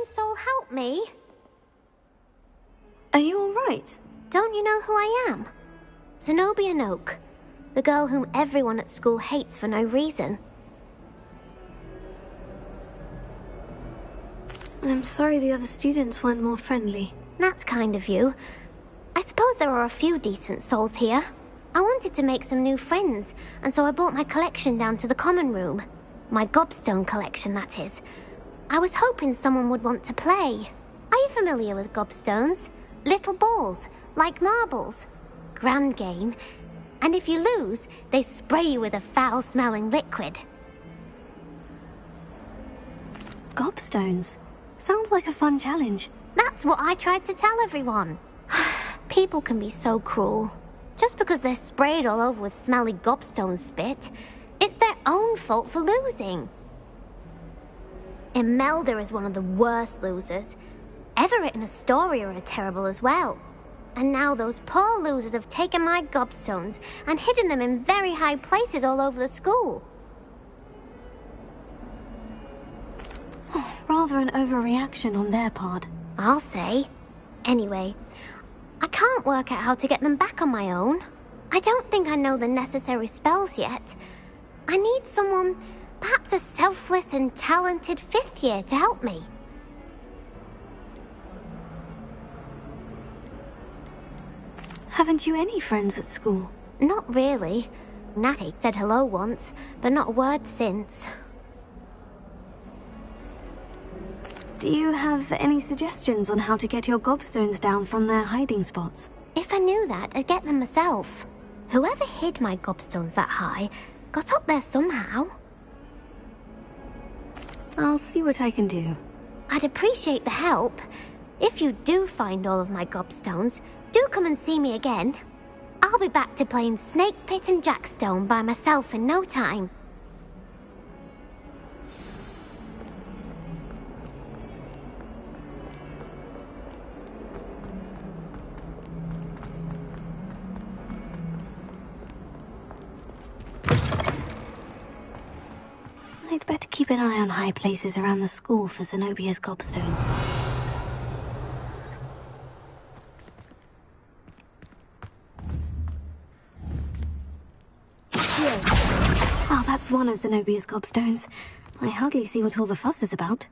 kind soul help me? Are you alright? Don't you know who I am? Zenobia Noak, the girl whom everyone at school hates for no reason. I'm sorry the other students weren't more friendly. That's kind of you. I suppose there are a few decent souls here. I wanted to make some new friends, and so I brought my collection down to the common room. My gobstone collection, that is. I was hoping someone would want to play. Are you familiar with gobstones? Little balls, like marbles. Grand game. And if you lose, they spray you with a foul-smelling liquid. Gobstones? Sounds like a fun challenge. That's what I tried to tell everyone. People can be so cruel. Just because they're sprayed all over with smelly gobstone spit, it's their own fault for losing. Imelda is one of the worst losers. Everett and Astoria are terrible as well. And now those poor losers have taken my gobstones and hidden them in very high places all over the school. Rather an overreaction on their part. I'll say. Anyway, I can't work out how to get them back on my own. I don't think I know the necessary spells yet. I need someone, perhaps a selfless and talented 5th year to help me. Haven't you any friends at school? Not really. Natty said hello once, but not a word since. Do you have any suggestions on how to get your gobstones down from their hiding spots? If I knew that, I'd get them myself. Whoever hid my gobstones that high got up there somehow. I'll see what I can do. I'd appreciate the help. If you do find all of my gobstones, do come and see me again. I'll be back to playing Snake Pit and Jackstone by myself in no time. I'd better keep an eye on high places around the school for Zenobia's gobstones. Well, that's one of Zenobia's gobstones. I hardly see what all the fuss is about.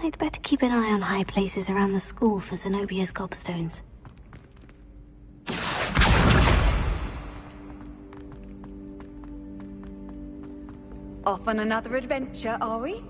I'd better keep an eye on high places around the school for Zenobia's gobstones. Off on another adventure, are we?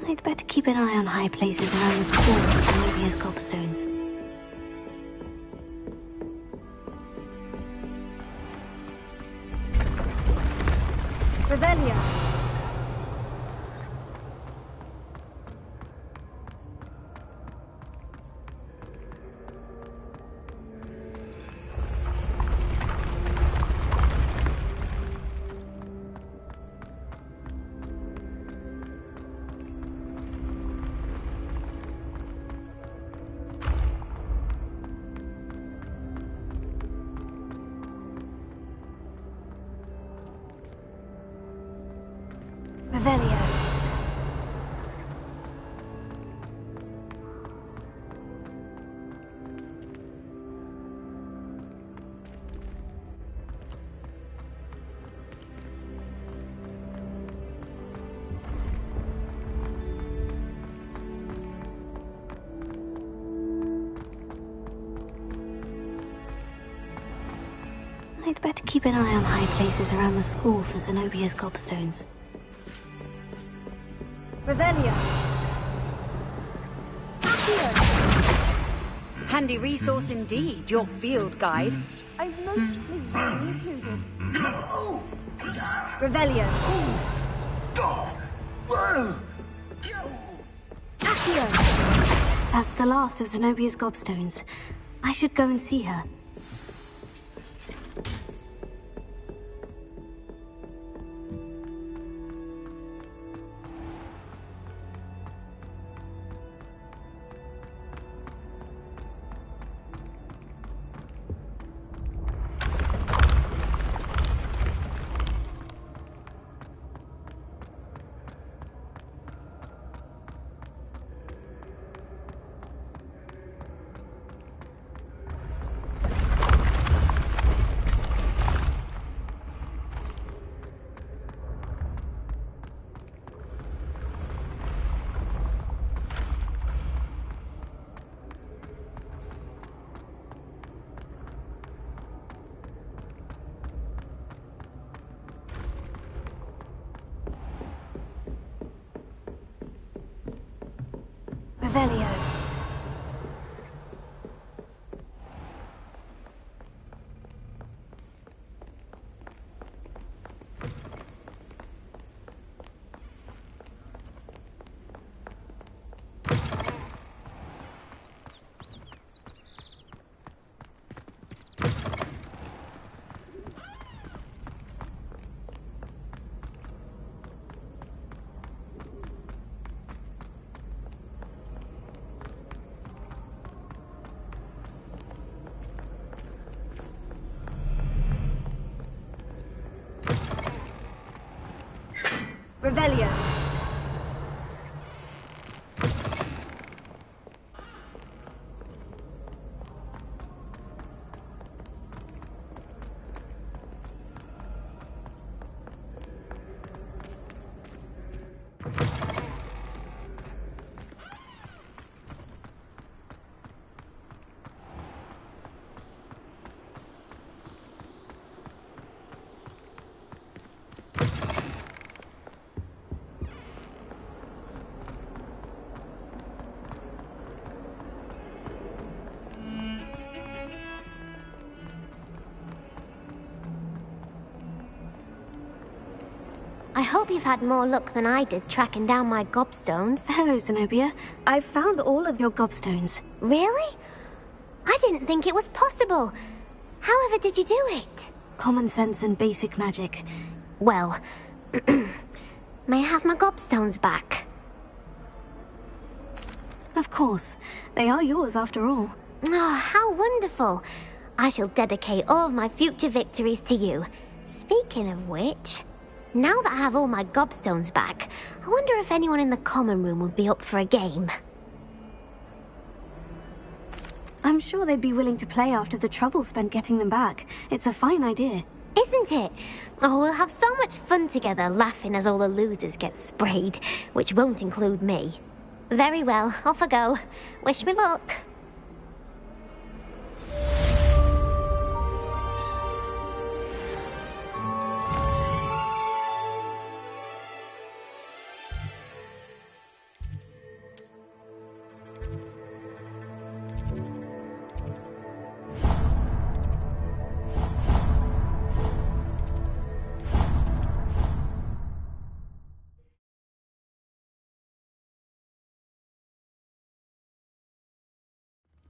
I'd better keep an eye on high places around the school for Zenobia's gobstones. Revelio. Revelio. I'd better keep an eye on high places around the school for Zenobia's gobstones. Revelio. Handy resource indeed, your field guide. I was most pleased to be included. Revelio. Accio. That's the last of Zenobia's gobstones. I should go and see her. Revelio. Revelio. I hope you've had more luck than I did tracking down my gobstones. Hello, Zenobia. I've found all of your gobstones. Really? I didn't think it was possible. However did you do it? Common sense and basic magic. Well, may I have my gobstones back? Of course. They are yours after all. Oh, how wonderful. I shall dedicate all of my future victories to you. Speaking of which, now that I have all my gobstones back, I wonder if anyone in the common room would be up for a game. I'm sure they'd be willing to play after the trouble spent getting them back. It's a fine idea. Isn't it? Oh, we'll have so much fun together, laughing as all the losers get sprayed, which won't include me. Very well, off I go. Wish me luck.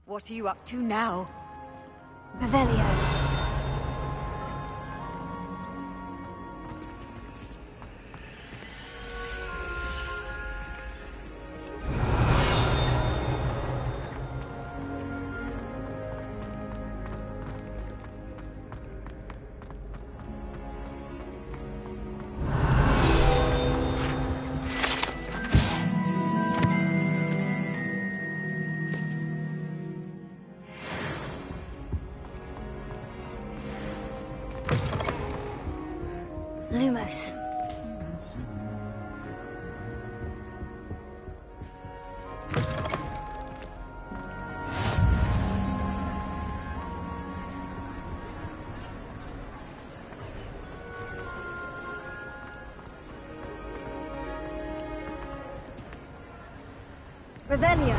What are you up to now? Revelio. Lumos. Revelio.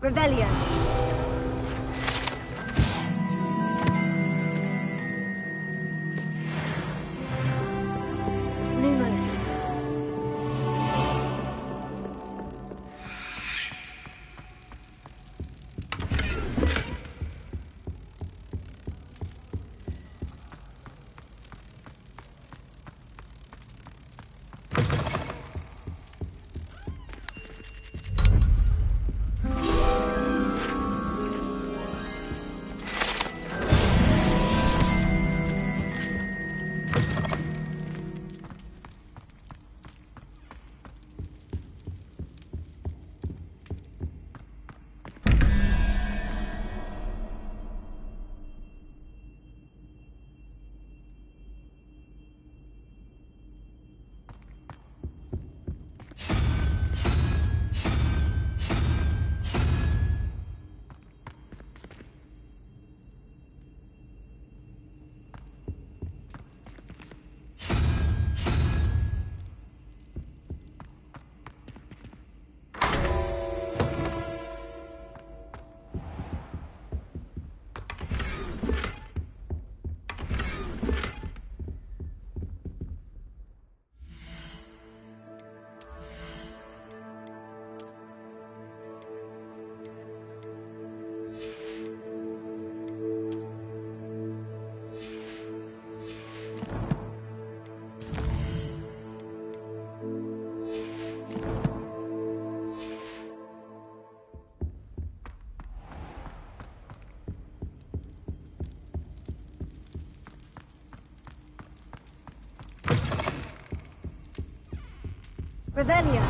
Revelio. Lumos. Revelio.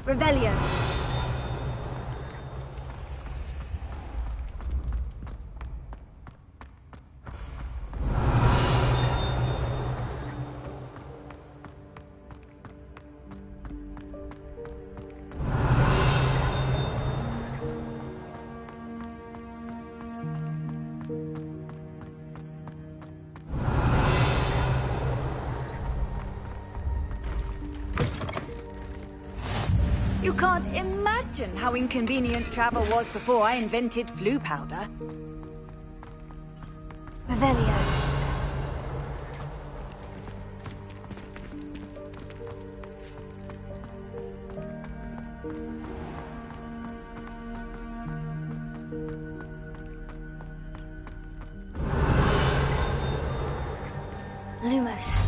Revelio. You can't imagine how inconvenient travel was before I invented flu powder. Revelio. Lumos.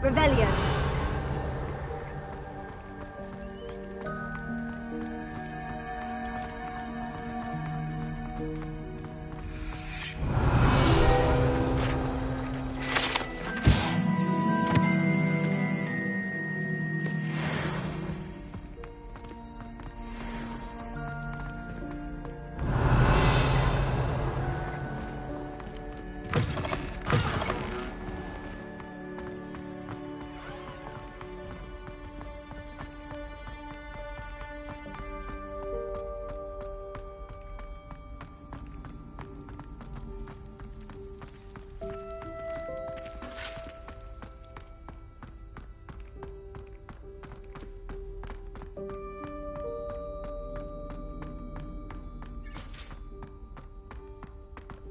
Revelio.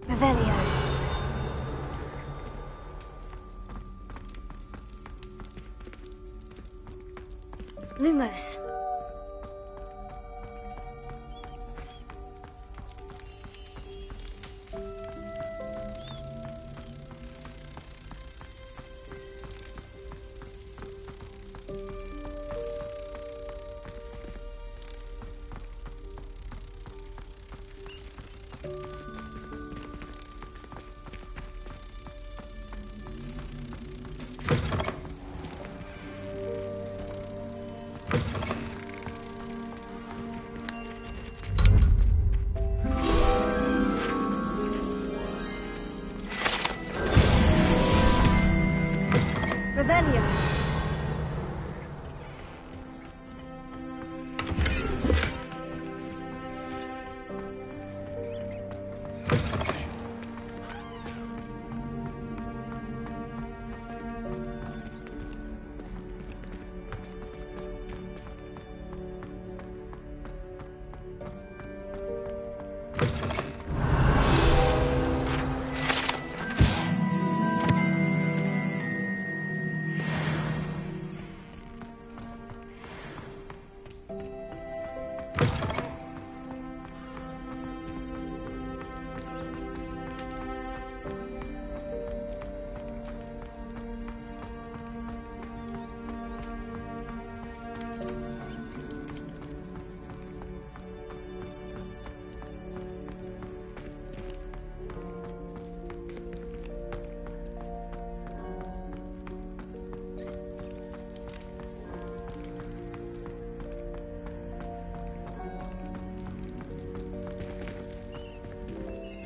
Revelio. Lumos. Revelio.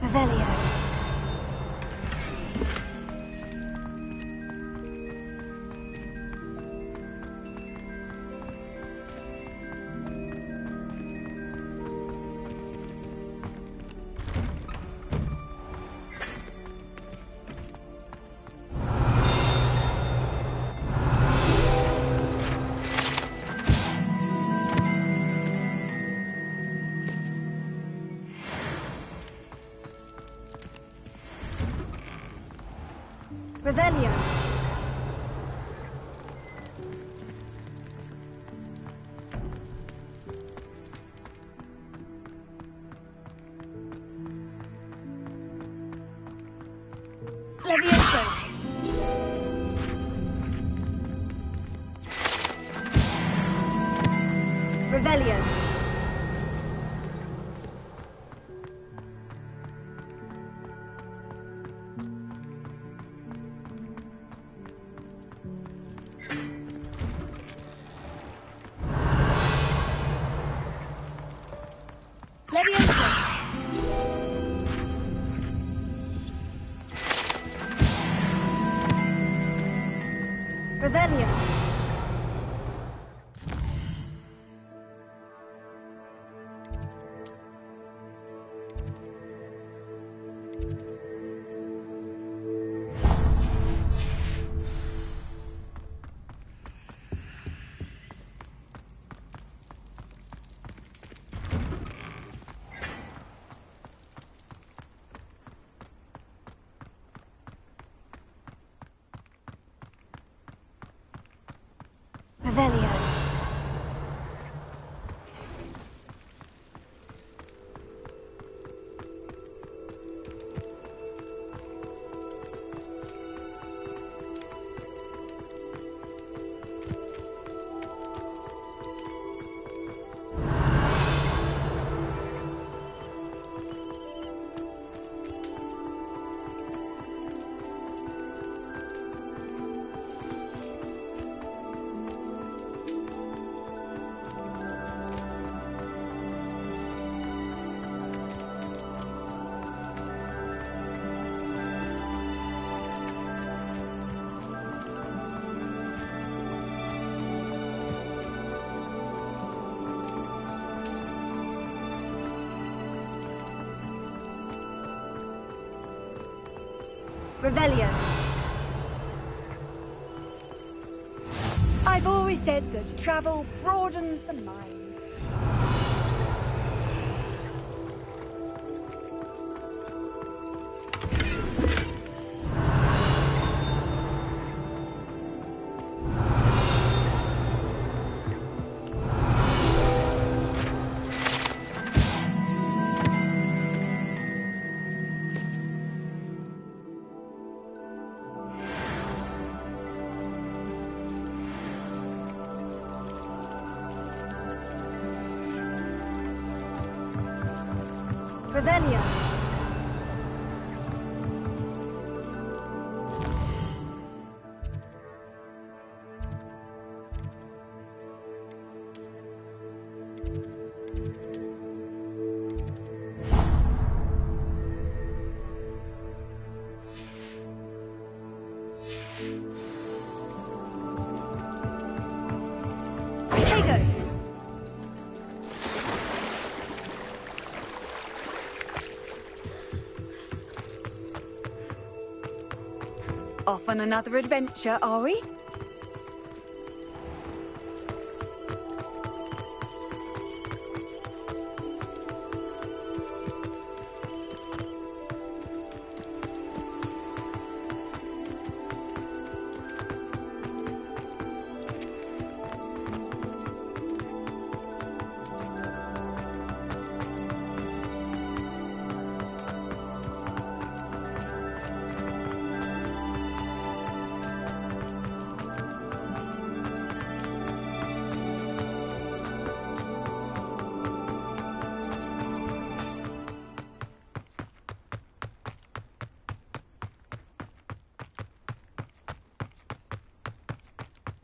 Revelio. Revelio. Levioso. Revelio. Levioso. Revelio. Revelio. Revelio. I've always said that travel broadens the mind. Revelio. Off on another adventure, are we?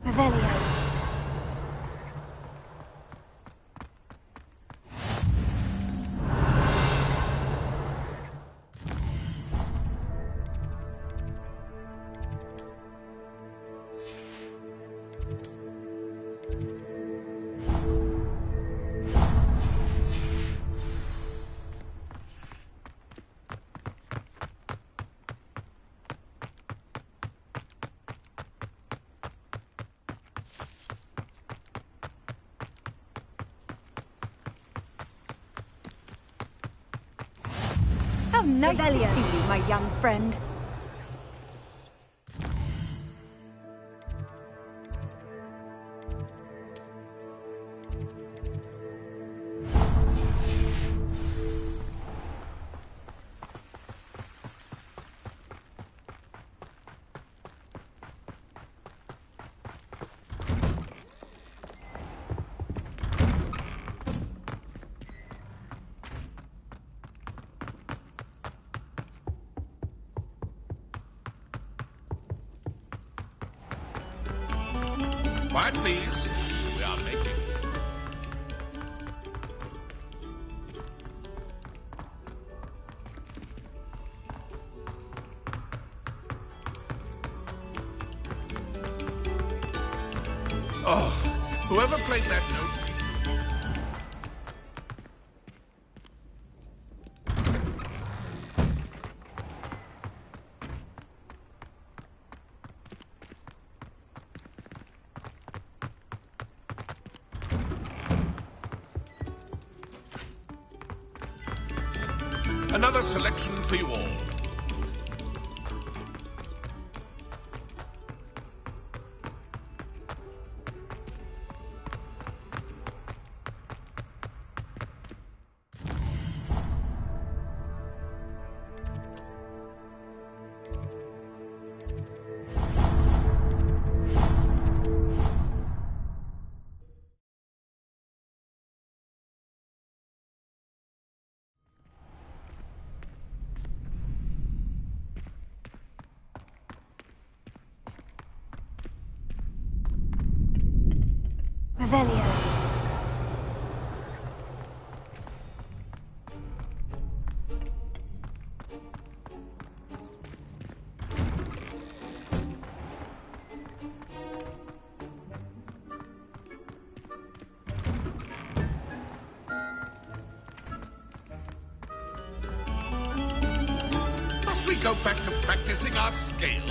Revelio. How nice Revelio. to see you, my young friend. Quiet, please. We are making... Oh, whoever played that note... Another selection for you all. Revelio. Must we go back to practicing our scales?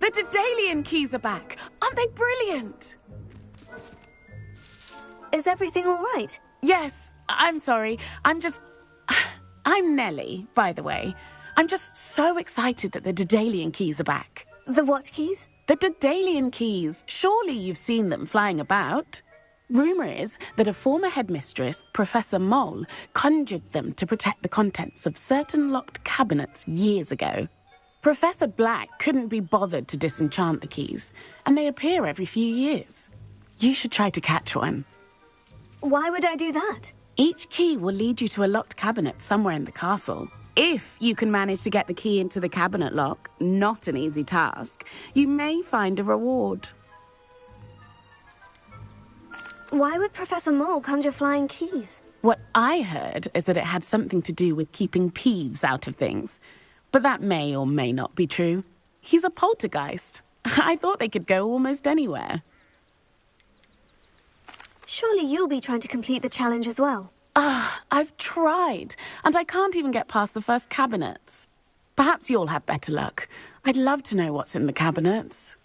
The Daedalian keys are back! Aren't they brilliant? Is everything all right? Yes, I'm sorry. I'm Nellie, by the way. I'm just so excited that the Daedalian keys are back. The what keys? The Daedalian keys. Surely you've seen them flying about. Rumour is that a former headmistress, Professor Mole, conjured them to protect the contents of certain locked cabinets years ago. Professor Black couldn't be bothered to disenchant the keys, and they appear every few years. You should try to catch one. Why would I do that? Each key will lead you to a locked cabinet somewhere in the castle. If you can manage to get the key into the cabinet lock, not an easy task, you may find a reward. Why would Professor Mole conjure flying keys? What I heard is that it had something to do with keeping Peeves out of things. But that may or may not be true. He's a poltergeist. I thought they could go almost anywhere. Surely you'll be trying to complete the challenge as well. I've tried, and I can't even get past the first cabinets. Perhaps you'll have better luck. I'd love to know what's in the cabinets.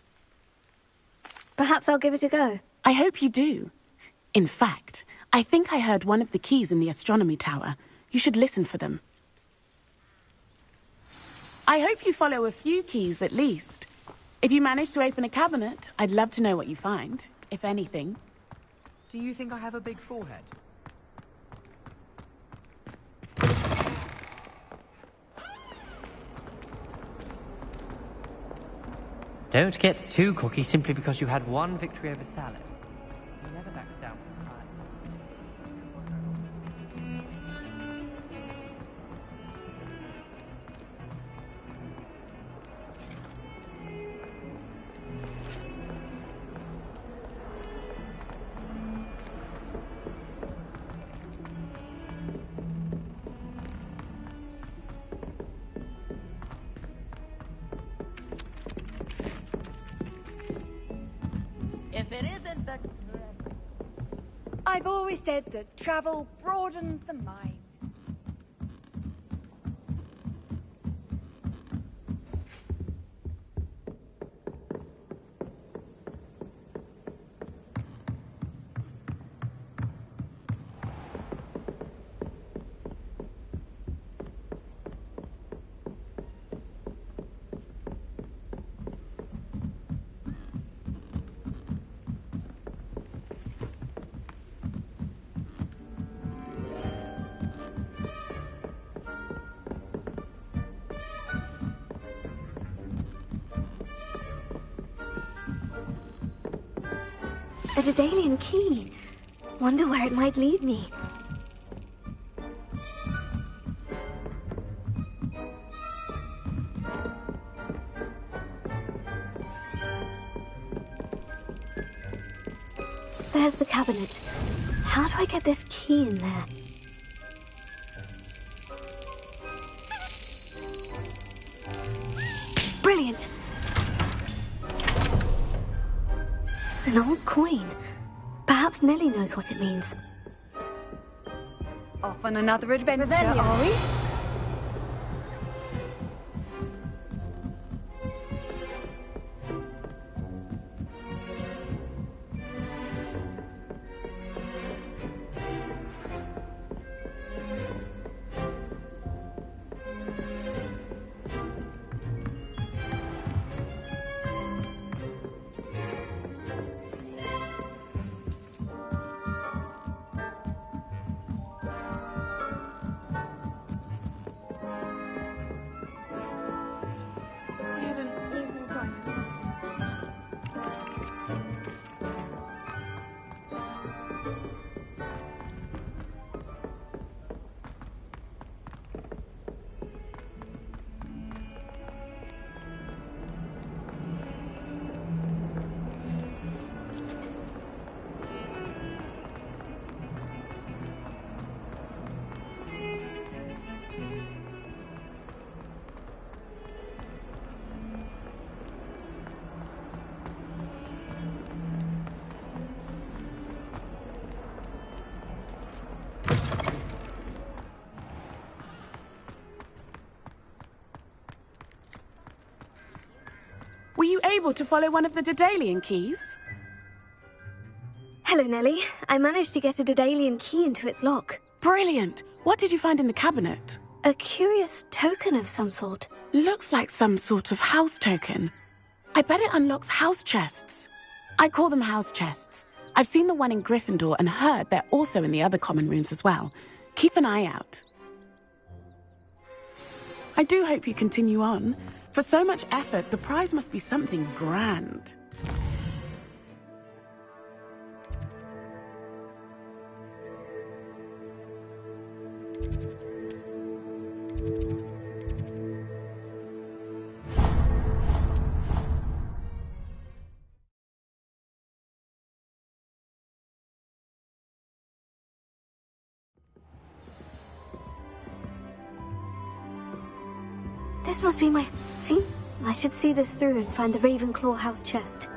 Perhaps I'll give it a go. I hope you do. In fact, I think I heard one of the keys in the astronomy tower. You should listen for them. I hope you follow a few keys at least. If you manage to open a cabinet, I'd love to know what you find, if anything. Do you think I have a big forehead? Don't get too cocky simply because you had one victory over Salad. He never backs down from a fight. If it isn't the... I've always said that travel broadens the mind. A Daedalian key. Wonder where it might lead me. There's the cabinet. How do I get this key in there? Brilliant! An old coin. Perhaps Nellie knows what it means. Off on another adventure, are we? Were you able to follow one of the Daedalian keys? Hello, Nellie. I managed to get a Daedalian key into its lock. Brilliant! What did you find in the cabinet? A curious token of some sort. Looks like some sort of house token. I bet it unlocks house chests. I call them house chests. I've seen the one in Gryffindor and heard they're also in the other common rooms as well. Keep an eye out. I do hope you continue on. For so much effort, the prize must be something grand. This must be my... See? I should see this through and find the Ravenclaw house chest.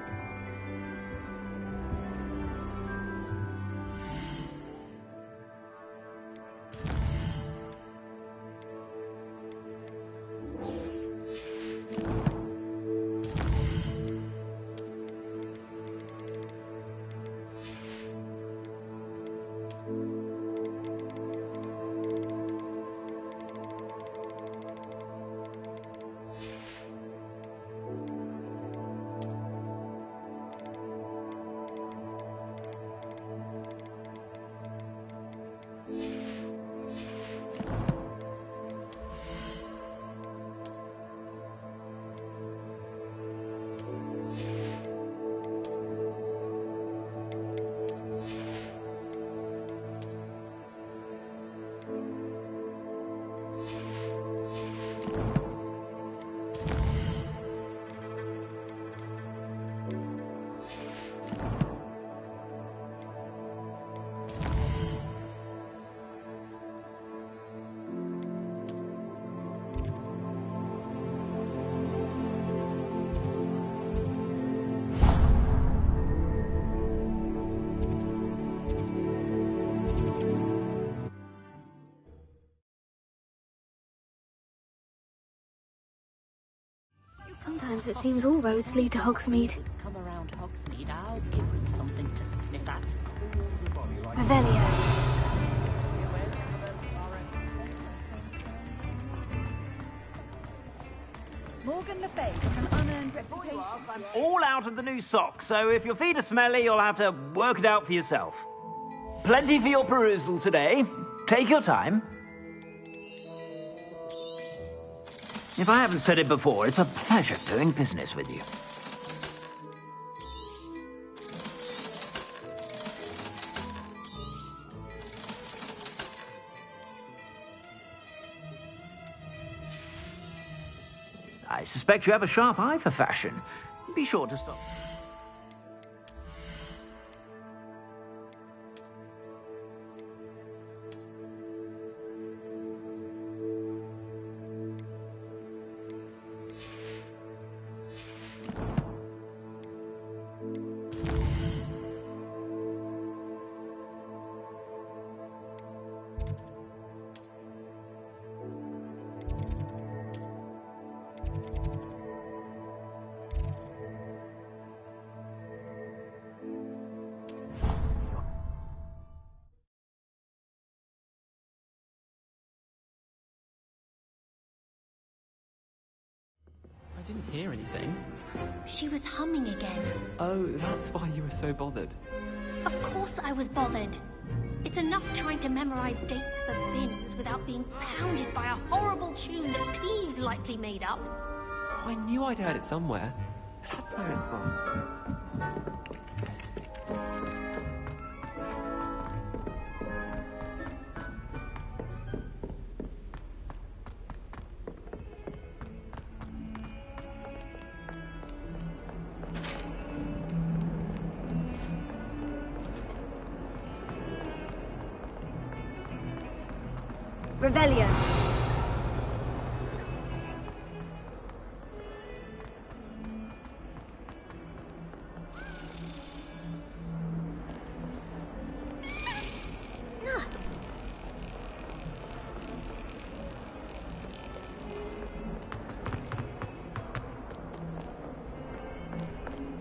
Sometimes it seems all roads lead to Hogsmeade. Come around Hogsmeade, I'll give him something to sniff at. Revelio. Morgan Le Fay has an unearned reputation. I'm all out of the new socks, so if your feet are smelly, you'll have to work it out for yourself. Plenty for your perusal today. Take your time. If I haven't said it before, it's a pleasure doing business with you. I suspect you have a sharp eye for fashion. Be sure to stop. I didn't hear anything. She was humming again. Oh, that's why you were so bothered. Of course I was bothered. It's enough trying to memorize dates for bins without being pounded by a horrible tune that Peeves likely made up. Oh, I knew I'd heard it somewhere. That's where it's from. Revelio.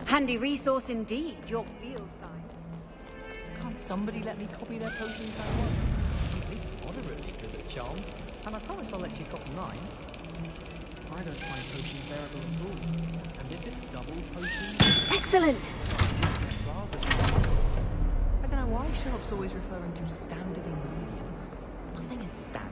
Handy resource indeed, your field guide. Can't somebody let me copy their potions at once? At least one are really good at charms, and I promise I'll let you copy mine. I don't find potions bearable at all. And if it's double potions... Excellent! I don't know why shops always referring to standard ingredients. Nothing is standard.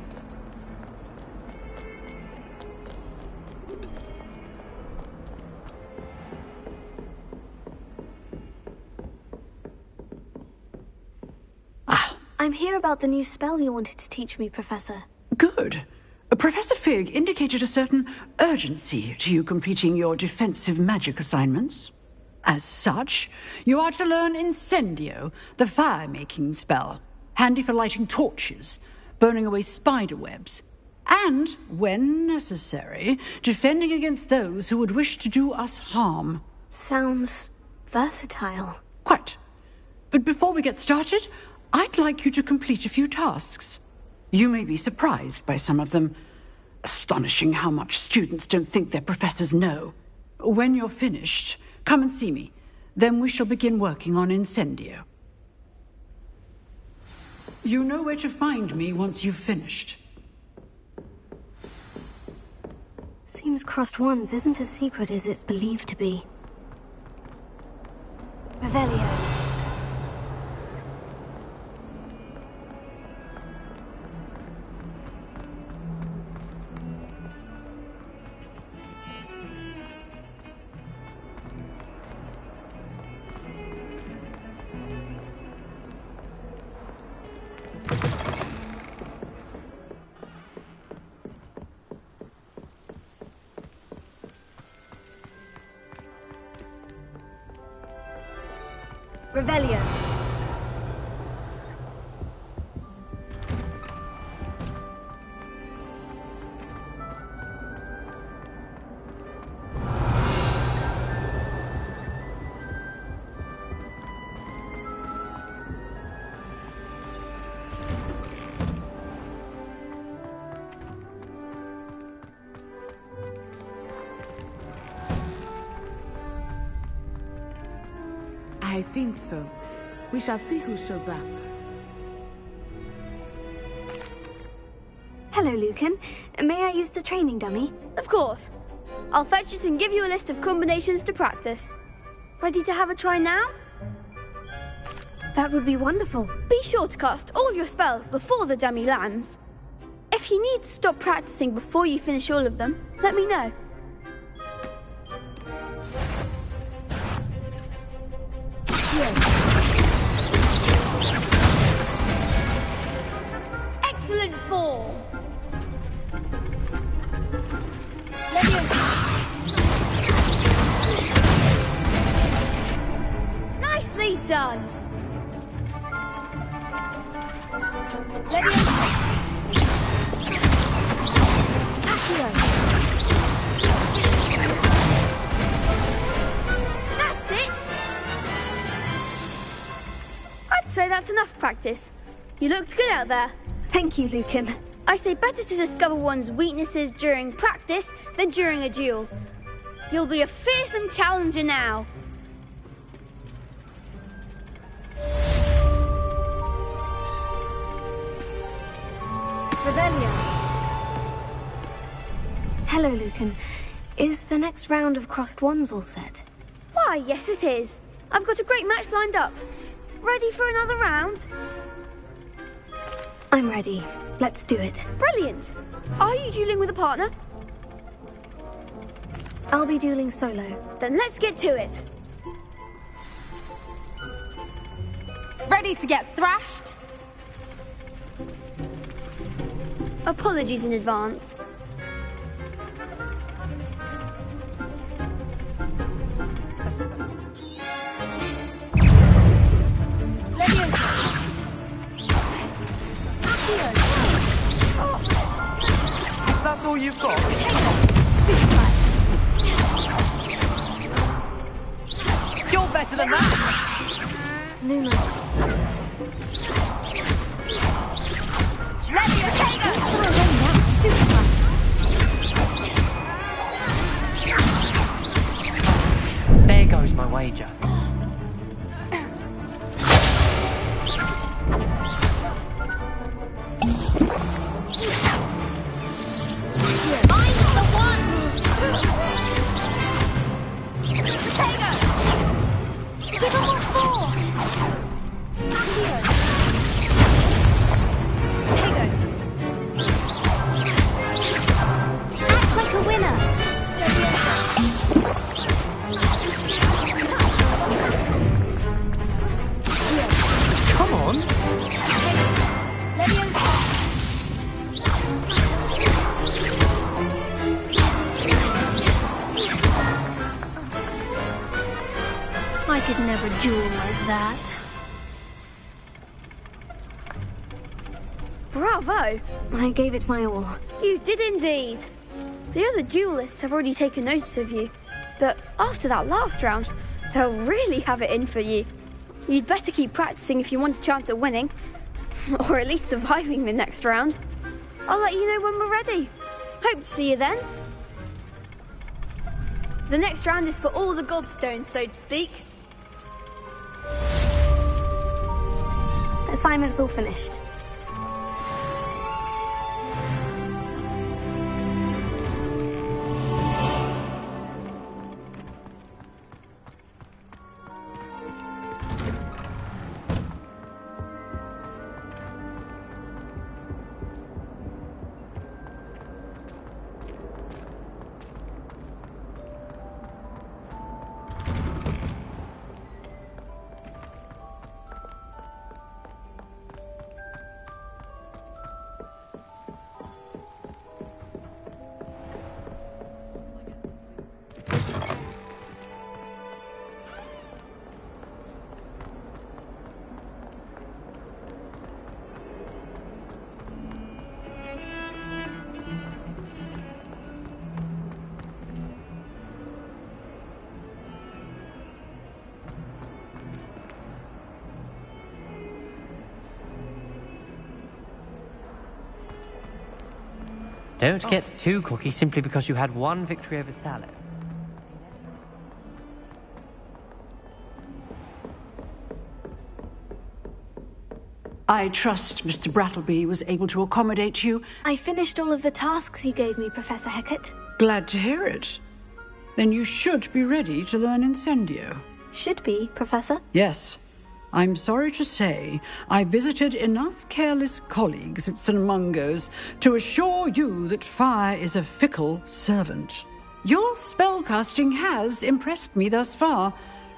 I'm here about the new spell you wanted to teach me, Professor. Good. Professor Fig indicated a certain urgency to you completing your defensive magic assignments. As such, you are to learn Incendio, the fire-making spell, handy for lighting torches, burning away spider webs, and, when necessary, defending against those who would wish to do us harm. Sounds versatile. Quite. But before we get started, I'd like you to complete a few tasks. You may be surprised by some of them. Astonishing how much students don't think their professors know. When you're finished, come and see me. Then we shall begin working on Incendio. You know where to find me once you've finished. Seems crossed ones isn't as secret as it's believed to be. Revelio. Revelio. I think so. We shall see who shows up. Hello, Lucan. May I use the training dummy? Of course. I'll fetch it and give you a list of combinations to practice. Ready to have a try now? That would be wonderful. Be sure to cast all your spells before the dummy lands. If you need to stop practicing before you finish all of them, let me know. Excellent form! Leviosa! done. That's it! I'd say that's enough practice. You looked good out there. Thank you, Lucan. I say better to discover one's weaknesses during practice than during a duel. You'll be a fearsome challenger now. Revelio. Hello, Lucan. Is the next round of crossed wands all set? Why, yes it is. I've got a great match lined up. Ready for another round? I'm ready. Let's do it. Brilliant. Are you dueling with a partner? I'll be dueling solo. Then let's get to it. Ready to get thrashed? Apologies in advance. That's all you've got? You're better than that! Luna. There goes my wager. I could never duel like that. Bravo! I gave it my all. You did indeed. The other duelists have already taken notice of you, but after that last round, they'll really have it in for you. You'd better keep practicing if you want a chance at winning, or at least surviving the next round. I'll let you know when we're ready. Hope to see you then. The next round is for all the gobstones, so to speak. Assignment's all finished. Don't get too cocky simply because you had one victory over Salad. I trust Mr. Brattleby was able to accommodate you. I finished all of the tasks you gave me, Professor Hecat. Glad to hear it. Then you should be ready to learn Incendio. Should be, Professor? Yes. I'm sorry to say, I visited enough careless colleagues at St. Mungo's to assure you that fire is a fickle servant. Your spellcasting has impressed me thus far,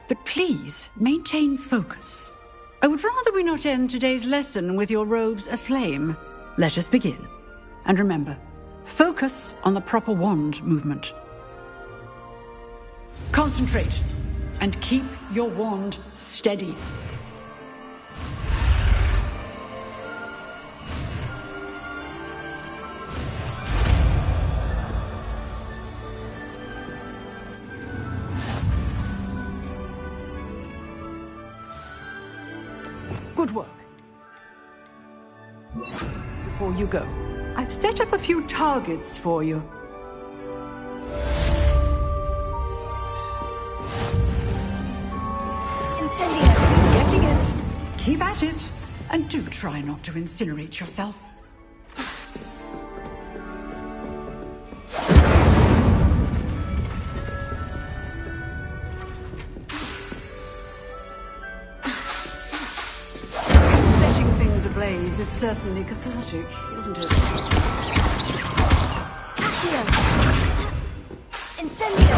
but please maintain focus. I would rather we not end today's lesson with your robes aflame. Let us begin. And remember, focus on the proper wand movement. Concentrate and keep your wand steady. Good work. Before you go, I've set up a few targets for you. Incendio! Getting it. Keep at it. And do try not to incinerate yourself. Setting things ablaze is certainly cathartic, isn't it? Accio! Incendio!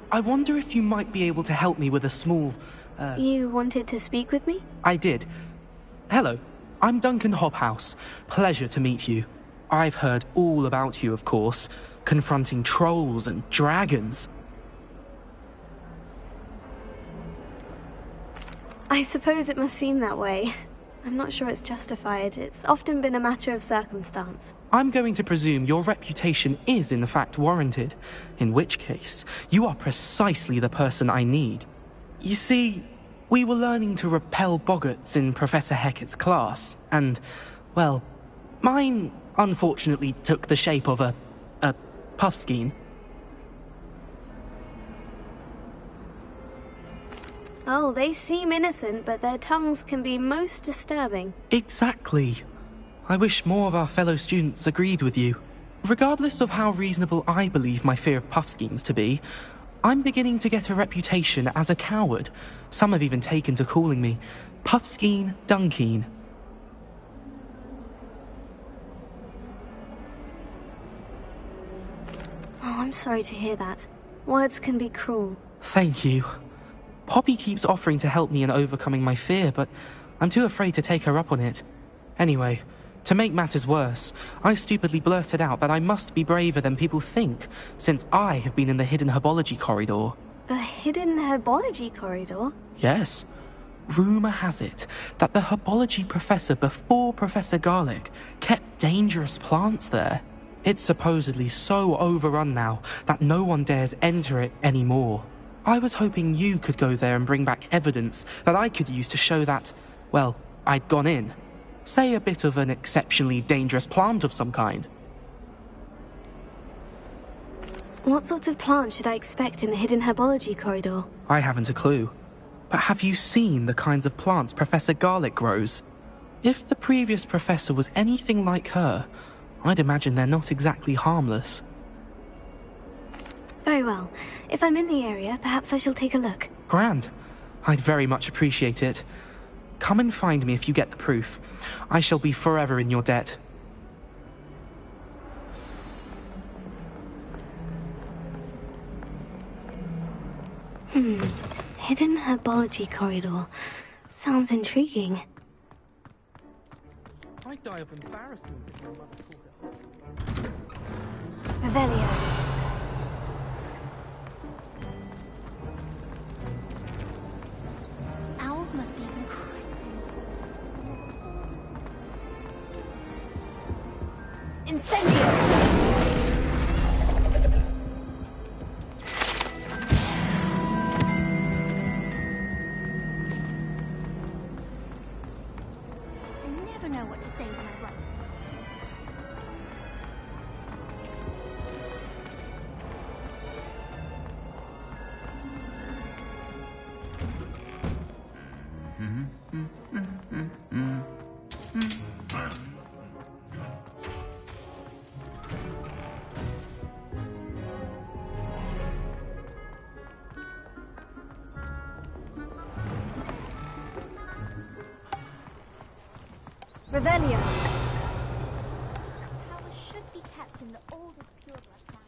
I wonder if you might be able to help me with a small, You wanted to speak with me? I did. Hello, I'm Duncan Hobhouse. Pleasure to meet you. I've heard all about you, of course, confronting trolls and dragons. I suppose it must seem that way. I'm not sure it's justified. It's often been a matter of circumstance. I'm going to presume your reputation is in fact warranted, in which case, you are precisely the person I need. You see, we were learning to repel boggarts in Professor Hecat's class, and, well, mine unfortunately took the shape of a puffskein. Oh, they seem innocent, but their tongues can be most disturbing. Exactly. I wish more of our fellow students agreed with you. Regardless of how reasonable I believe my fear of puffskeins to be, I'm beginning to get a reputation as a coward. Some have even taken to calling me Puffskeen Dunkeen. Oh, I'm sorry to hear that. Words can be cruel. Thank you. Poppy keeps offering to help me in overcoming my fear, but I'm too afraid to take her up on it. Anyway, to make matters worse, I stupidly blurted out that I must be braver than people think, since I have been in the hidden herbology corridor. The hidden herbology corridor? Yes. Rumour has it that the herbology professor before Professor Garlic kept dangerous plants there. It's supposedly so overrun now that no one dares enter it anymore. I was hoping you could go there and bring back evidence that I could use to show that, well, I'd gone in. Say a bit of an exceptionally dangerous plant of some kind. What sort of plant should I expect in the hidden herbology corridor? I haven't a clue. But have you seen the kinds of plants Professor Garlic grows? If the previous professor was anything like her, I'd imagine they're not exactly harmless. Very well. If I'm in the area, perhaps I shall take a look. Grand. I'd very much appreciate it. Come and find me if you get the proof. I shall be forever in your debt. Hidden herbology corridor. Sounds intriguing. I'd die of embarrassment if your mother called her. Revelio. Owls must be incredible. Incendio! I never know what to say when I write. Revelio. Power should be kept in the oldest pureblood family.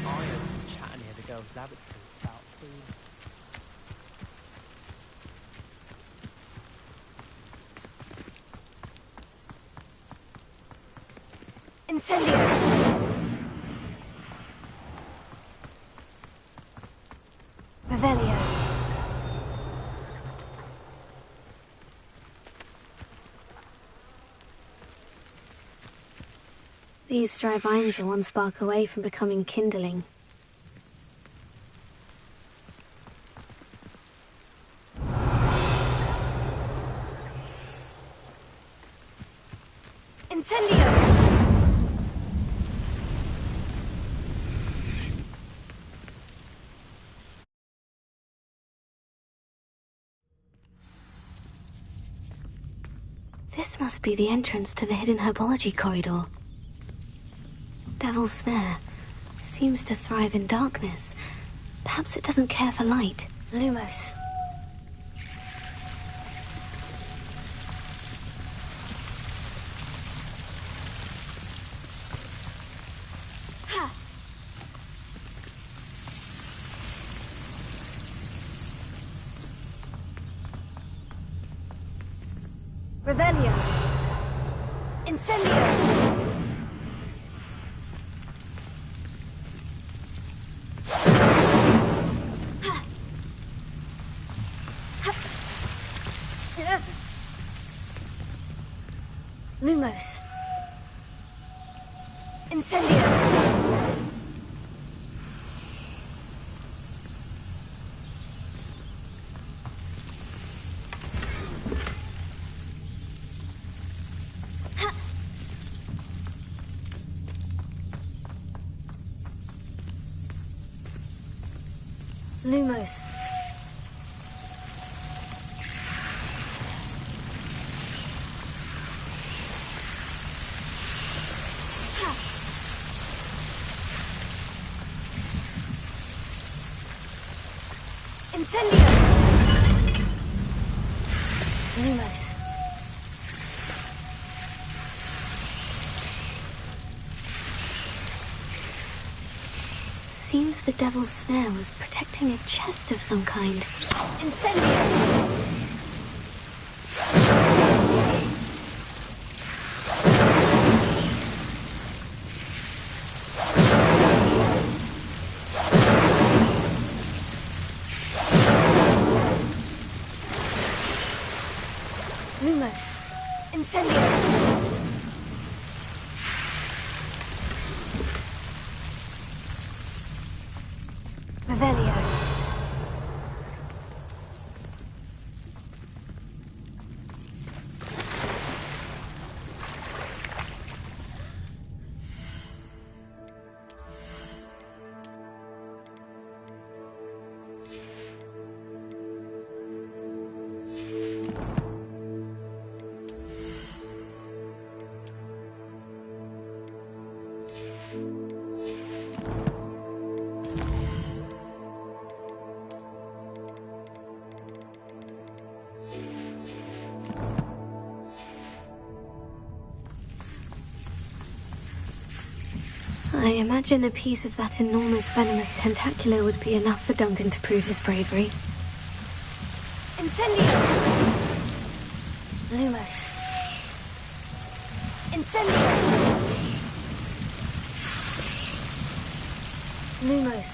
I heard some chatting near the girls' laboratory about food. Incendio! Revelio. These dry vines are one spark away from becoming kindling. Incendio! This must be the entrance to the hidden herbology corridor. Devil's Snare seems to thrive in darkness. Perhaps it doesn't care for light. Lumos. Ha! Revelio. Incendio. Lumos. Incendio. Lumos. Incendio! Lumos. Seems the Devil's Snare was protecting a chest of some kind. Incendio! Lumos. Incendio! Revelio. I imagine a piece of that enormous venomous tentacular would be enough for Duncan to prove his bravery. Incendio! Lumos. Incendio! Lumos.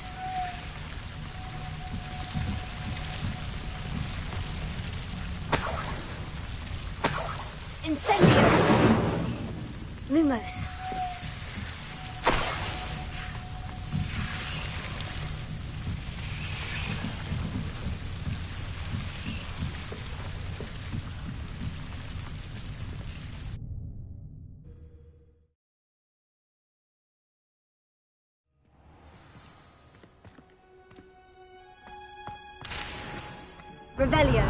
Incendio! Lumos. Revelio.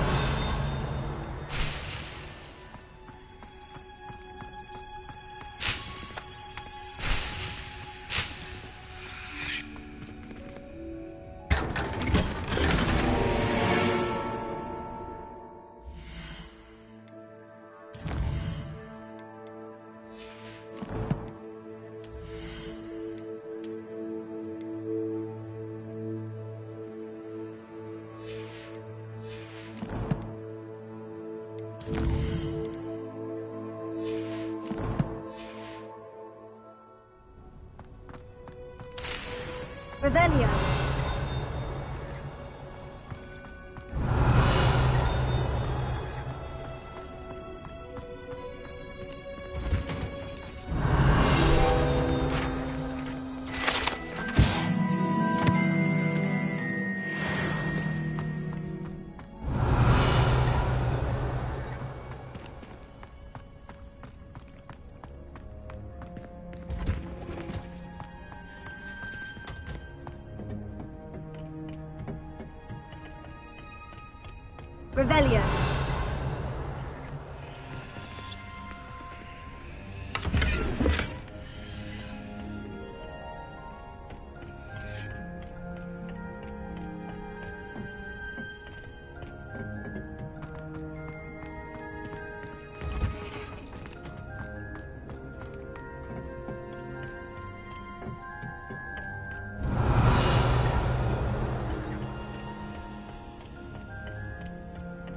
Revelio. Revelio.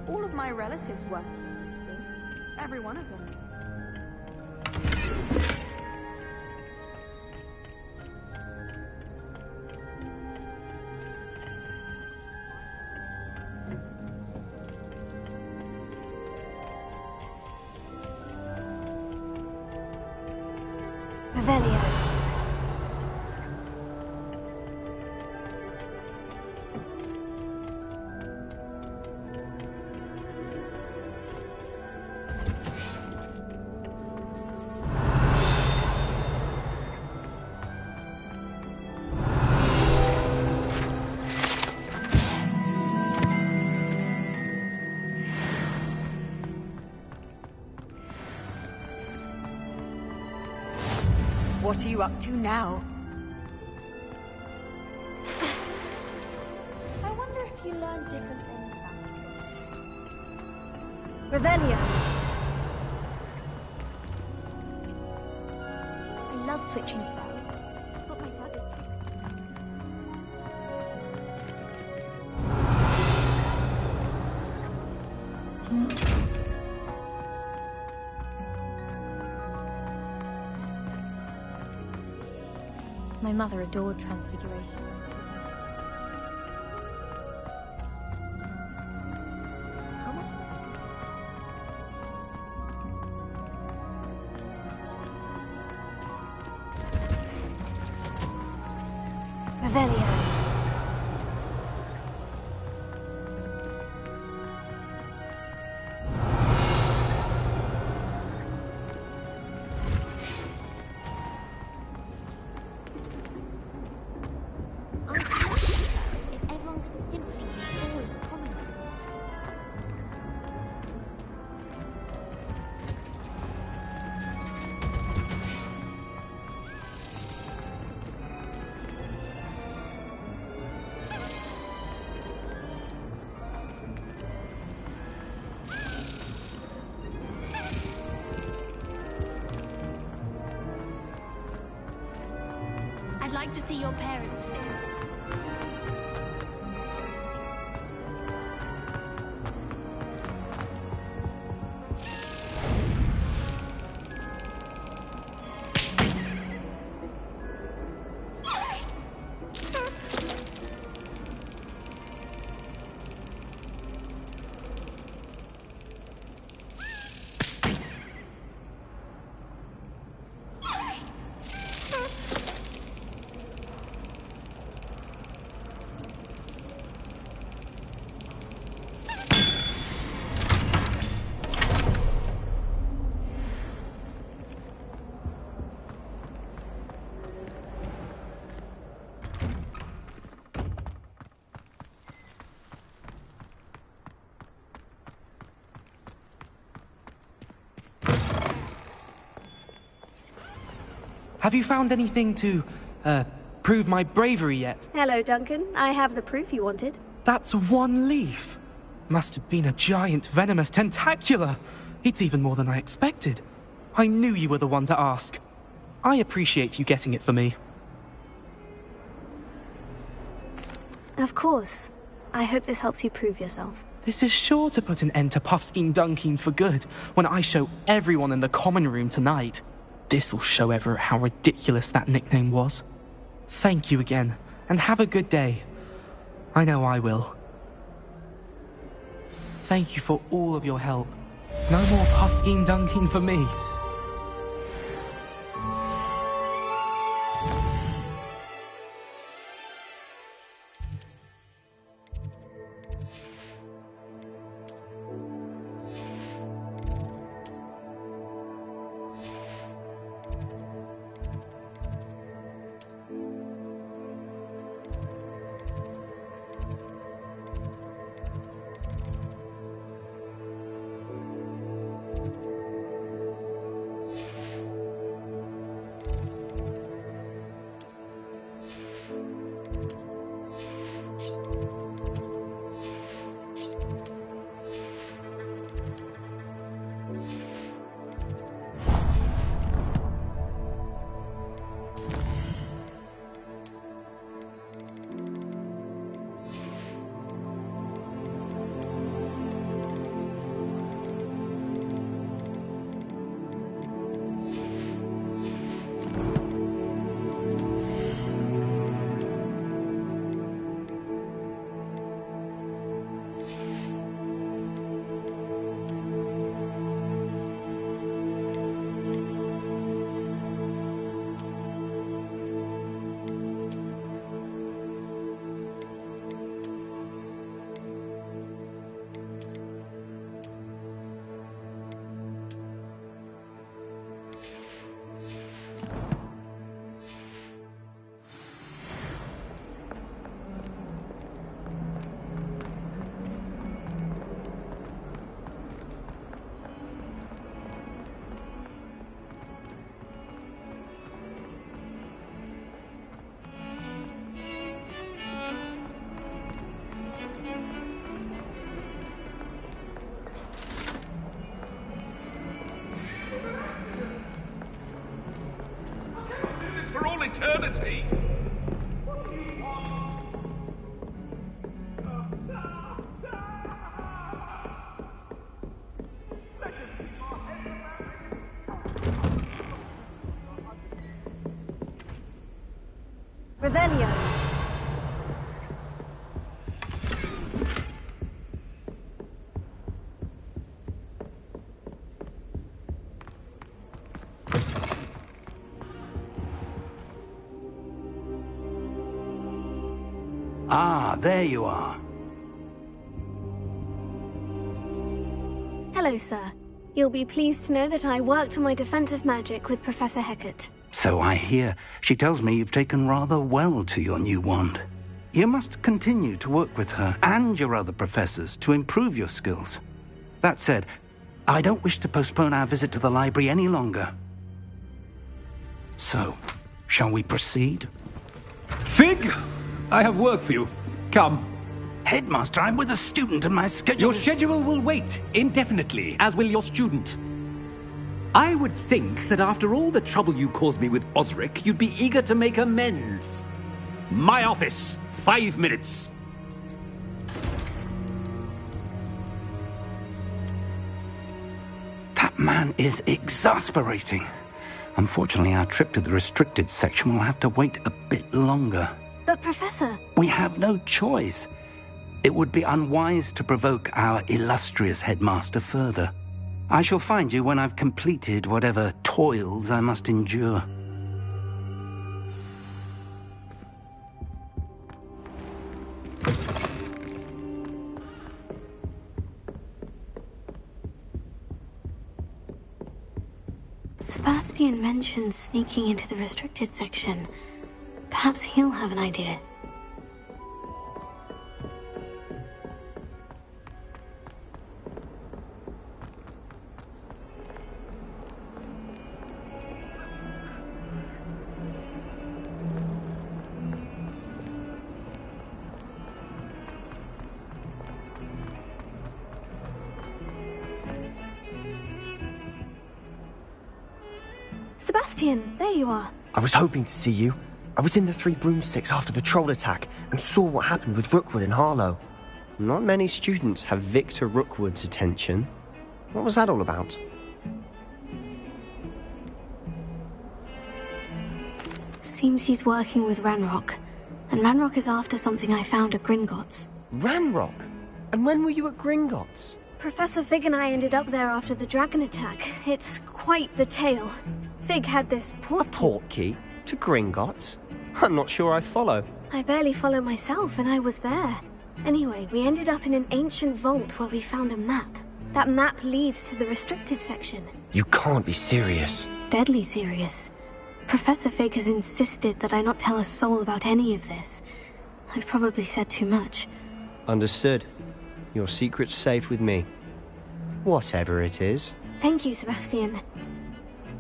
All of my relatives were. Every one of them. Revelio. What are you up to now? I wonder if you learn different things about Revelio. I love switching about. But my brother. My mother adored Transfiguration. Revelio. If everyone could simply use all the common rooms. I'd like to see your parents. Have you found anything to, prove my bravery yet? Hello, Duncan. I have the proof you wanted. That's one leaf. Must have been a giant venomous tentacula. It's even more than I expected. I knew you were the one to ask. I appreciate you getting it for me. Of course. I hope this helps you prove yourself. This is sure to put an end to Puffskein Dunkeen for good when I show everyone in the common room tonight. This'll show Everett how ridiculous that nickname was. Thank you again, and have a good day. I know I will. Thank you for all of your help. No more Puffskein Dunkeen for me. For all eternity! Revelio. Ah, there you are. Hello, sir. You'll be pleased to know that I worked on my defensive magic with Professor Hecat. So I hear. She tells me you've taken rather well to your new wand. You must continue to work with her and your other professors to improve your skills. That said, I don't wish to postpone our visit to the library any longer. So, shall we proceed? Fig! I have work for you. Come. Headmaster, I'm with a student and my schedule Your schedule will wait indefinitely, as will your student. I would think that after all the trouble you caused me with Osric, you'd be eager to make amends. My office, 5 minutes. That man is exasperating. Unfortunately, our trip to the restricted section will have to wait a bit longer. But, Professor... We have no choice. It would be unwise to provoke our illustrious headmaster further. I shall find you when I've completed whatever toils I must endure. Sebastian mentioned sneaking into the restricted section. Perhaps he'll have an idea. Sebastian, there you are. I was hoping to see you. I was in the Three Broomsticks after the troll attack and saw what happened with Rookwood and Harlow. Not many students have Victor Rookwood's attention. What was that all about? Seems he's working with Ranrock. And Ranrock is after something I found at Gringotts. Ranrock? And when were you at Gringotts? Professor Fig and I ended up there after the dragon attack. It's quite the tale. Fig had this portkey to Gringotts? I'm not sure I follow. I barely follow myself, and I was there. Anyway, we ended up in an ancient vault where we found a map. That map leads to the restricted section. You can't be serious. Deadly serious. Professor Fig has insisted that I not tell a soul about any of this. I've probably said too much. Understood. Your secret's safe with me. Whatever it is. Thank you, Sebastian.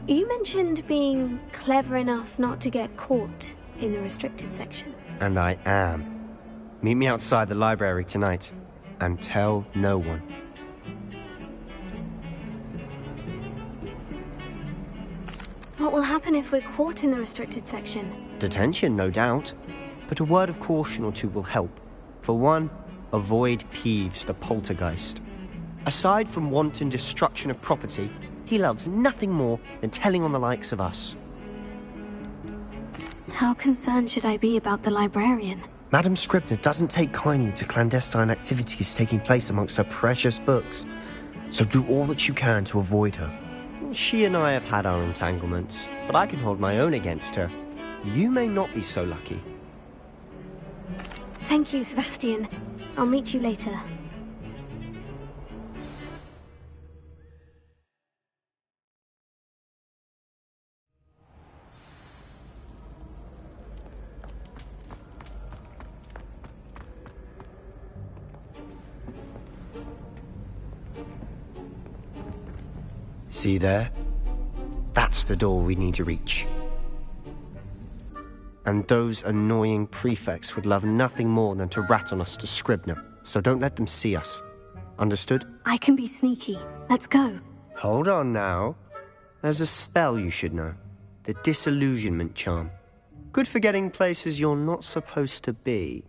You mentioned being clever enough not to get caught in the restricted section. And I am. Meet me outside the library tonight. And tell no one. What will happen if we're caught in the restricted section? Detention, no doubt. But a word of caution or two will help. For one, avoid Peeves, the poltergeist. Aside from wanton destruction of property, he loves nothing more than telling on the likes of us. How concerned should I be about the librarian? Madame Scribner doesn't take kindly to clandestine activities taking place amongst her precious books. So do all that you can to avoid her. She and I have had our entanglements, but I can hold my own against her. You may not be so lucky. Thank you, Sebastian. I'll meet you later. See there? That's the door we need to reach. And those annoying prefects would love nothing more than to rat on us to Scribner, so don't let them see us. Understood? I can be sneaky. Let's go. Hold on now. There's a spell you should know. The Disillusionment Charm. Good for getting places you're not supposed to be.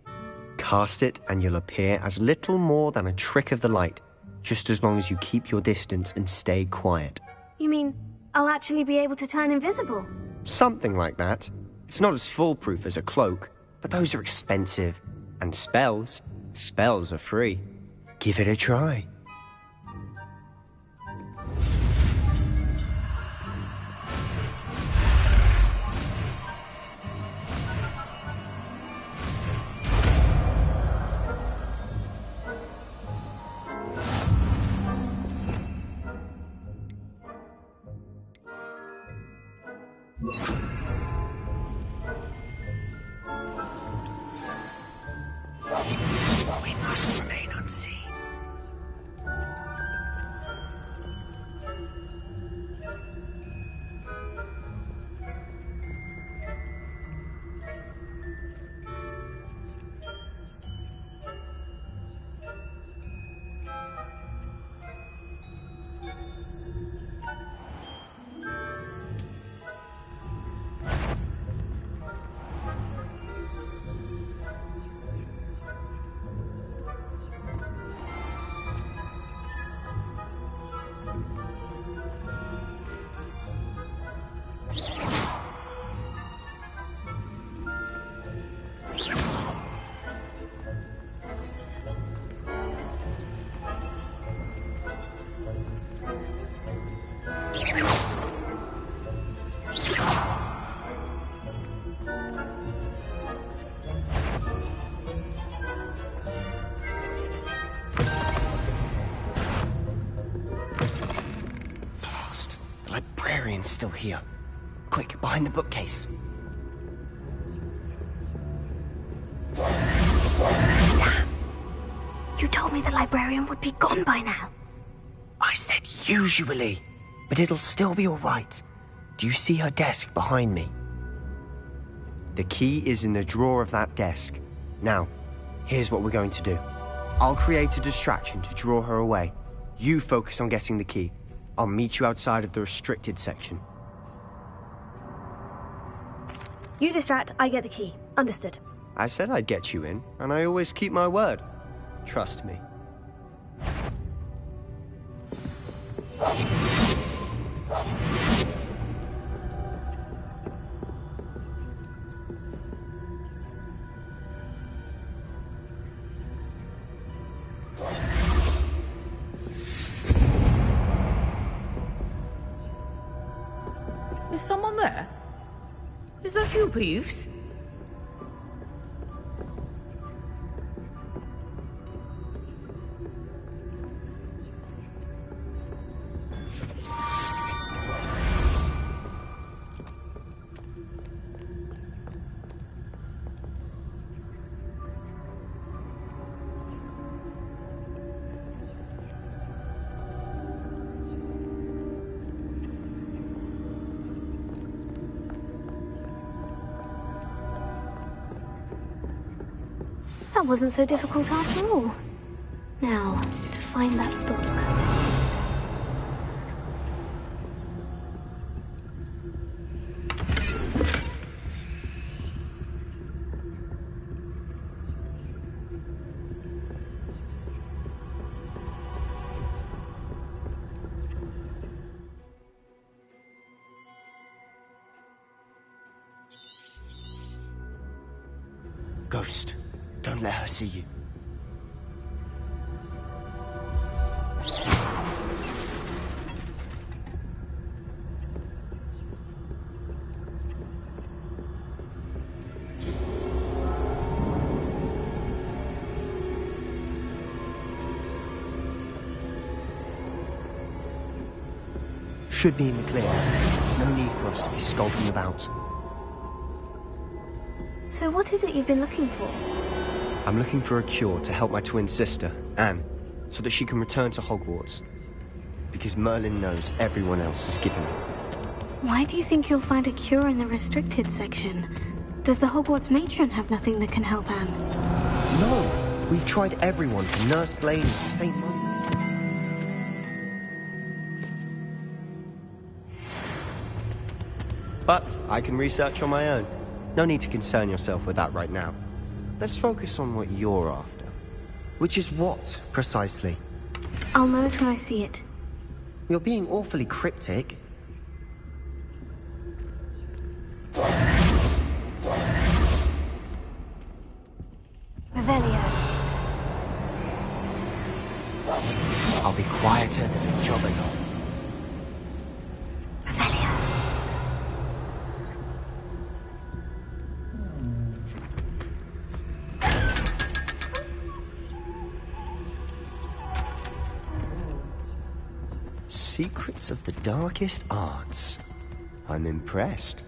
Cast it and you'll appear as little more than a trick of the light, just as long as you keep your distance and stay quiet. You mean I'll actually be able to turn invisible? Something like that. It's not as foolproof as a cloak, but those are expensive. And spells are free. Give it a try. We must remain unseen. Librarian's still here. Quick, behind the bookcase. You told me the librarian would be gone by now. I said usually, but it'll still be all right. Do you see her desk behind me? The key is in the drawer of that desk. Now, here's what we're going to do. I'll create a distraction to draw her away. You focus on getting the key. I'll meet you outside of the restricted section. You distract, I get the key. Understood. I said I'd get you in, and I always keep my word. Trust me. Is someone there? Is that you, Peeves? That wasn't so difficult after all. Now, to find that book. Ghost, don't let her see you. Should be in the clear. No need for us to be skulking about. So what is it you've been looking for? I'm looking for a cure to help my twin sister, Anne, so that she can return to Hogwarts. Because Merlin knows everyone else is giving up. Why do you think you'll find a cure in the restricted section? Does the Hogwarts matron have nothing that can help Anne? No! We've tried everyone from Nurse Blaine to St. Mike. But I can research on my own. No need to concern yourself with that right now. Let's focus on what you're after. Which is what, precisely? I'll know it when I see it. You're being awfully cryptic. Revelio. I'll be quieter than a jobberknoll. Secrets of the darkest arts. I'm impressed.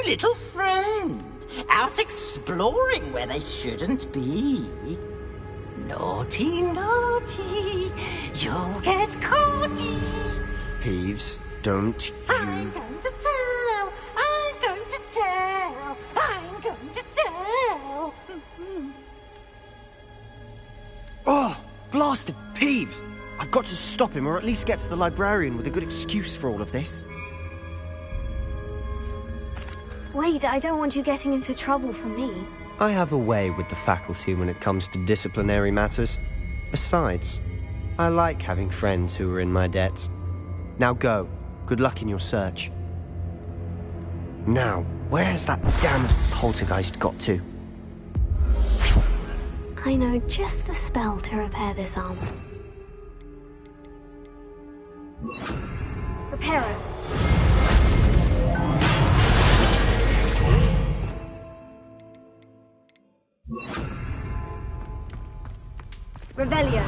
Little friend, out exploring where they shouldn't be. Naughty, naughty, you'll get caughty. Peeves, don't you... I'm going to tell, I'm going to tell, I'm going to tell. Oh, blasted Peeves! I've got to stop him, or at least get to the librarian with a good excuse for all of this. Wait, I don't want you getting into trouble for me. I have a way with the faculty when it comes to disciplinary matters. Besides, I like having friends who are in my debt. Now go. Good luck in your search. Now, where's that damned poltergeist got to? I know just the spell to repair this armor. Reparo. Revelio.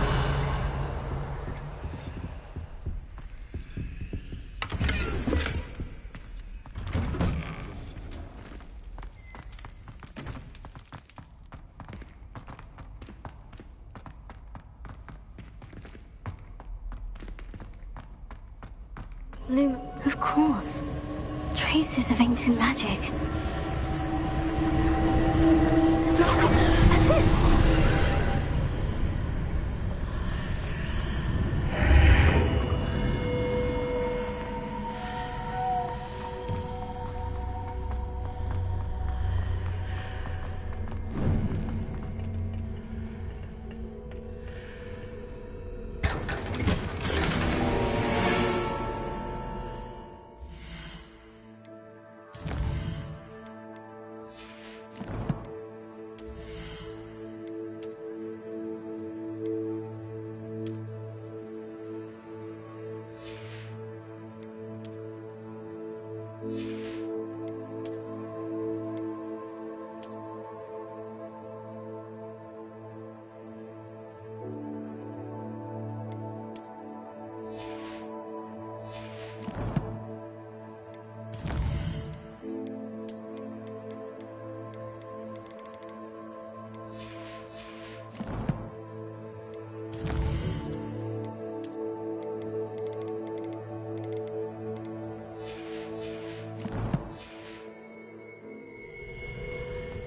Of course. Traces of ancient magic. That must be... That's it!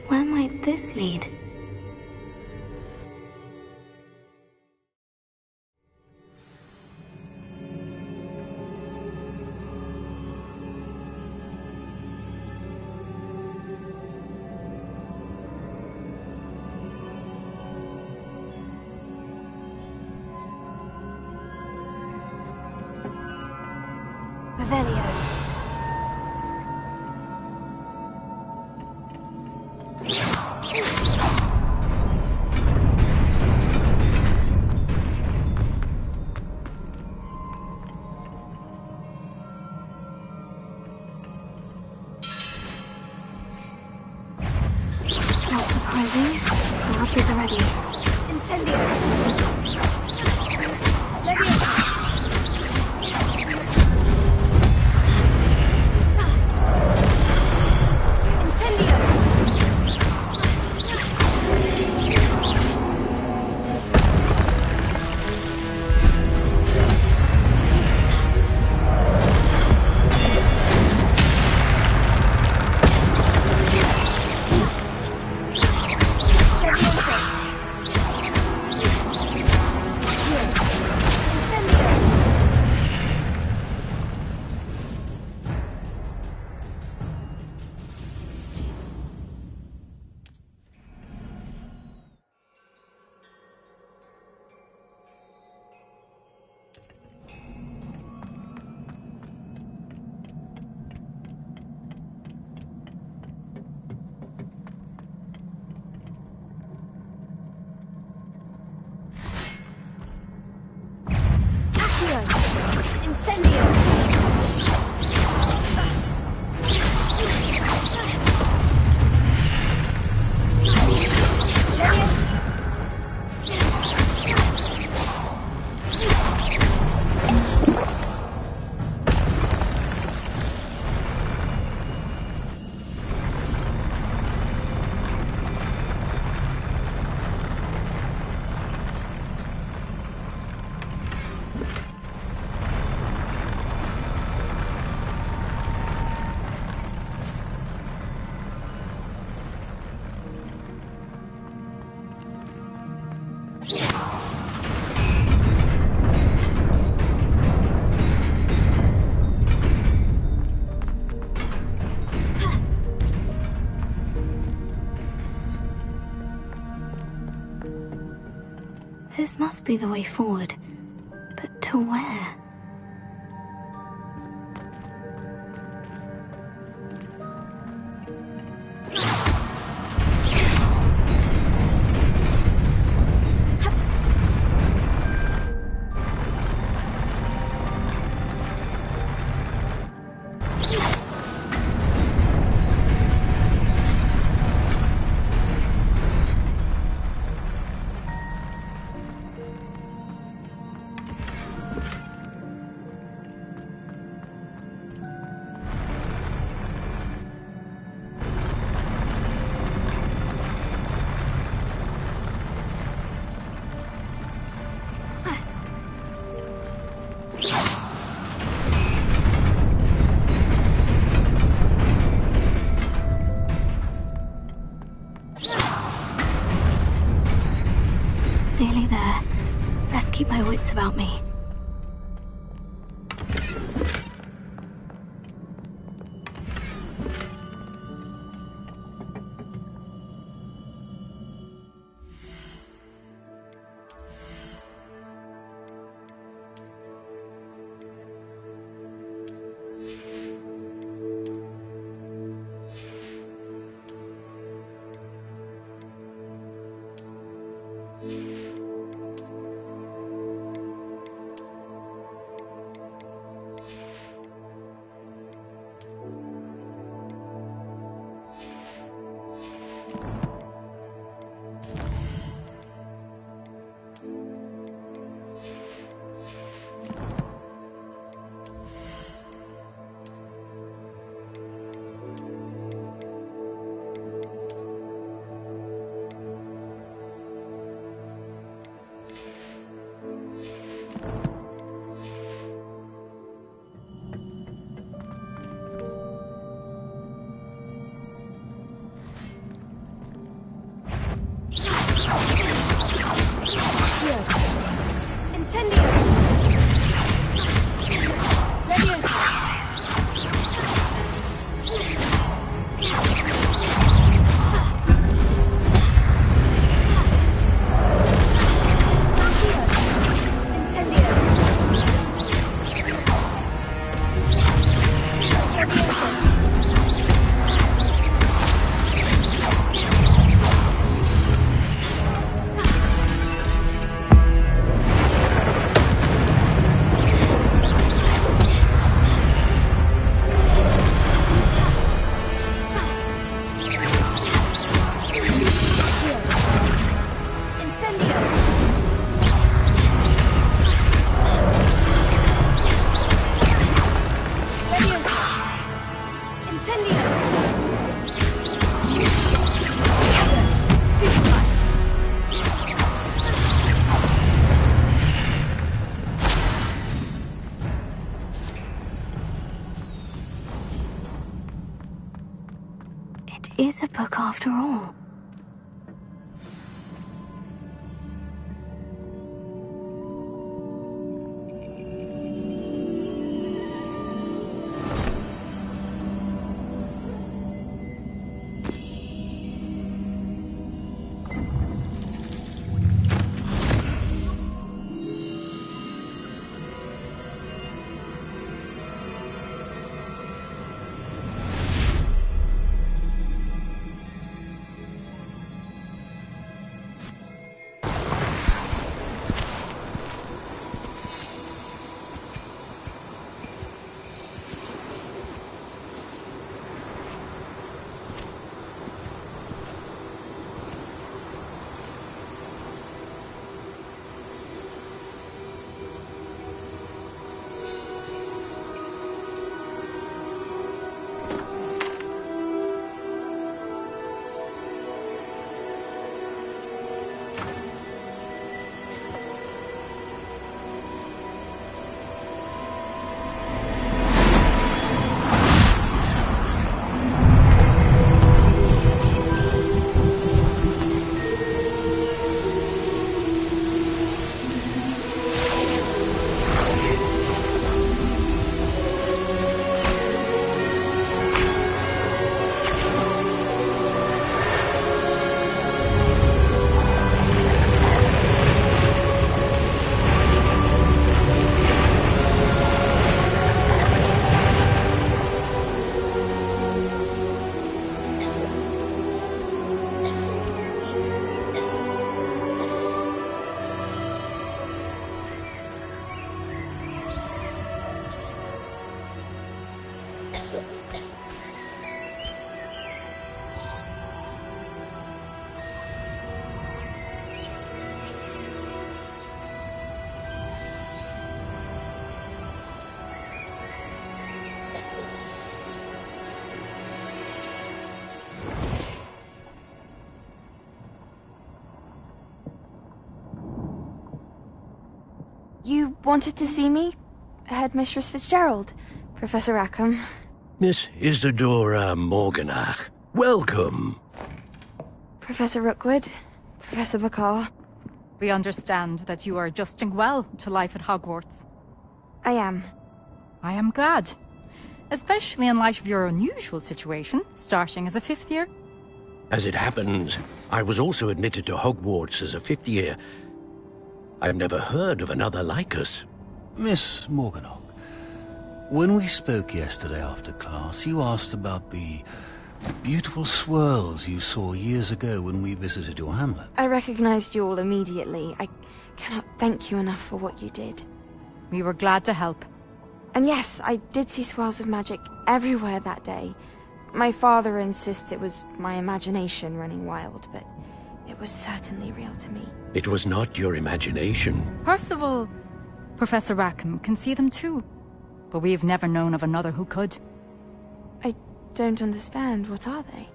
Where might this lead? Revelio. Not surprising. Perhaps at the ready. Incendio. Leviosa. This must be the way forward. But to where? everywhere. Best keep my wits about me. Is a book after all. You wanted to see me? Headmistress Fitzgerald, Professor Rackham. Miss Isadora Morganach, welcome. Professor Rookwood, Professor McCaw. We understand that you are adjusting well to life at Hogwarts. I am. I am glad. Especially in light of your unusual situation, starting as a 5th year. As it happens, I was also admitted to Hogwarts as a 5th year. I've never heard of another like us. Miss Morganach, when we spoke yesterday after class, you asked about the beautiful swirls you saw years ago when we visited your hamlet. I recognized you all immediately. I cannot thank you enough for what you did. We were glad to help. And yes, I did see swirls of magic everywhere that day. My father insists it was my imagination running wild, but it was certainly real to me. It was not your imagination. Percival, Professor Rackham can see them too. But we've never known of another who could. I don't understand. What are they?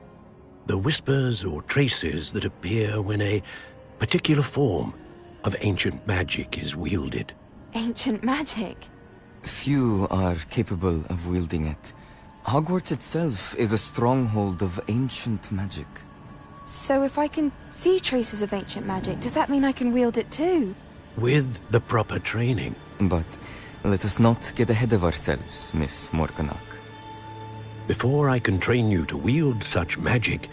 The whispers or traces that appear when a particular form of ancient magic is wielded. Ancient magic? Few are capable of wielding it. Hogwarts itself is a stronghold of ancient magic. So if I can see traces of ancient magic, does that mean I can wield it too? With the proper training. But let us not get ahead of ourselves, Miss Morganach. Before I can train you to wield such magic,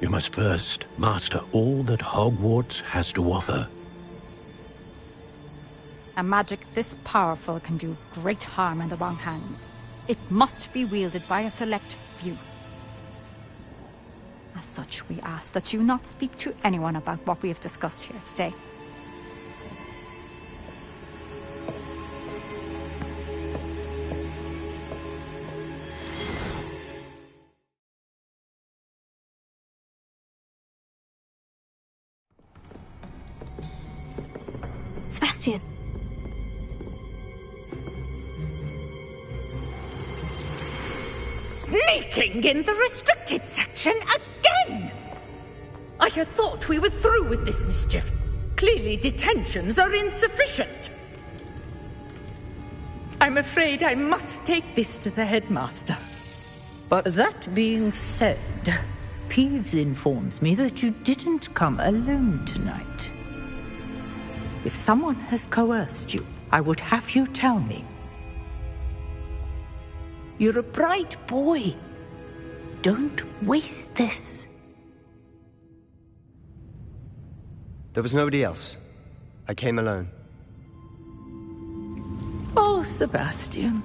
you must first master all that Hogwarts has to offer. A magic this powerful can do great harm in the wrong hands. It must be wielded by a select few. As such, we ask that you not speak to anyone about what we have discussed here today. Sebastian! Sneaking in the restricted section again! I had thought we were through with this mischief. Clearly detentions are insufficient. I'm afraid I must take this to the headmaster. But that being said, Peeves informs me that you didn't come alone tonight. If someone has coerced you, I would have you tell me. You're a bright boy. Don't waste this. There was nobody else. I came alone. Oh, Sebastian.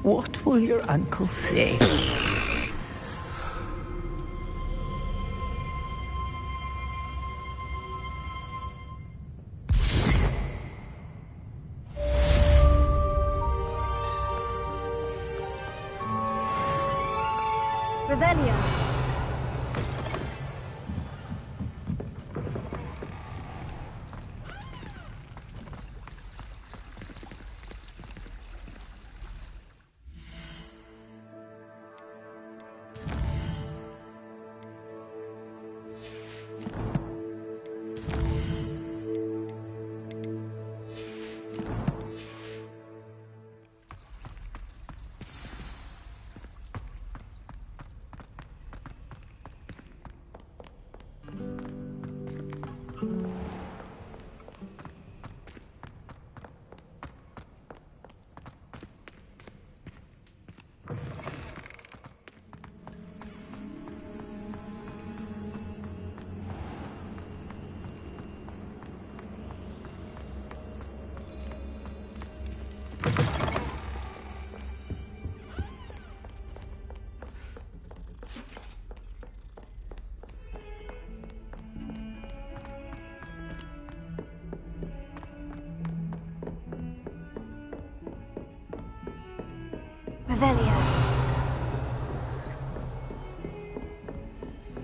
What will your uncle say? Revelio.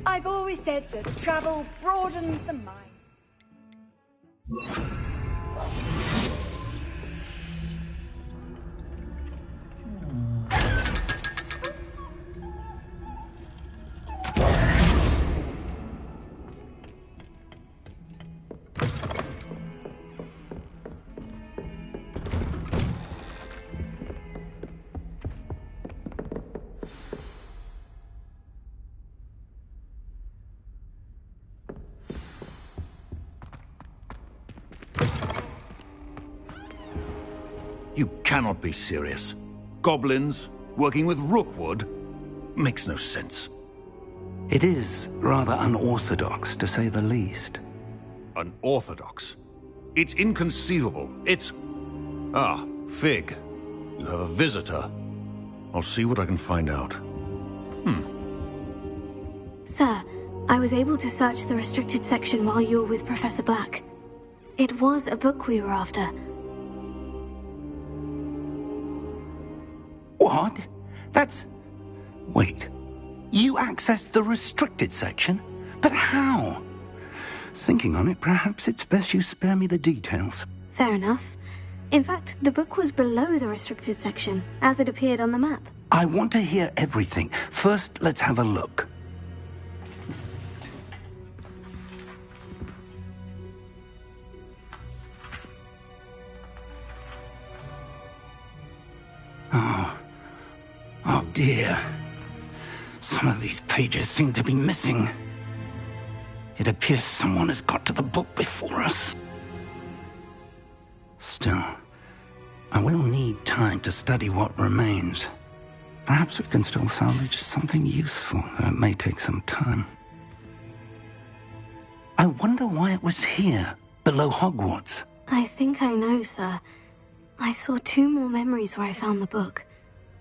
I've always said that travel broadens the mind. You cannot be serious. Goblins working with Rookwood? Makes no sense. It is rather unorthodox, to say the least. Unorthodox? It's inconceivable. It's... Ah, Fig. You have a visitor. I'll see what I can find out. Sir, I was able to search the restricted section while you were with Professor Black. It was a book we were after. What? That's... Wait. You accessed the restricted section? But how? Thinking on it, perhaps it's best you spare me the details. Fair enough. In fact, the book was below the restricted section, as it appeared on the map. I want to hear everything. First, let's have a look. Oh dear. Some of these pages seem to be missing. It appears someone has got to the book before us. Still, I will need time to study what remains. Perhaps we can still salvage something useful, though it may take some time. I wonder why it was here, below Hogwarts. I think I know, sir. I saw 2 more memories where I found the book.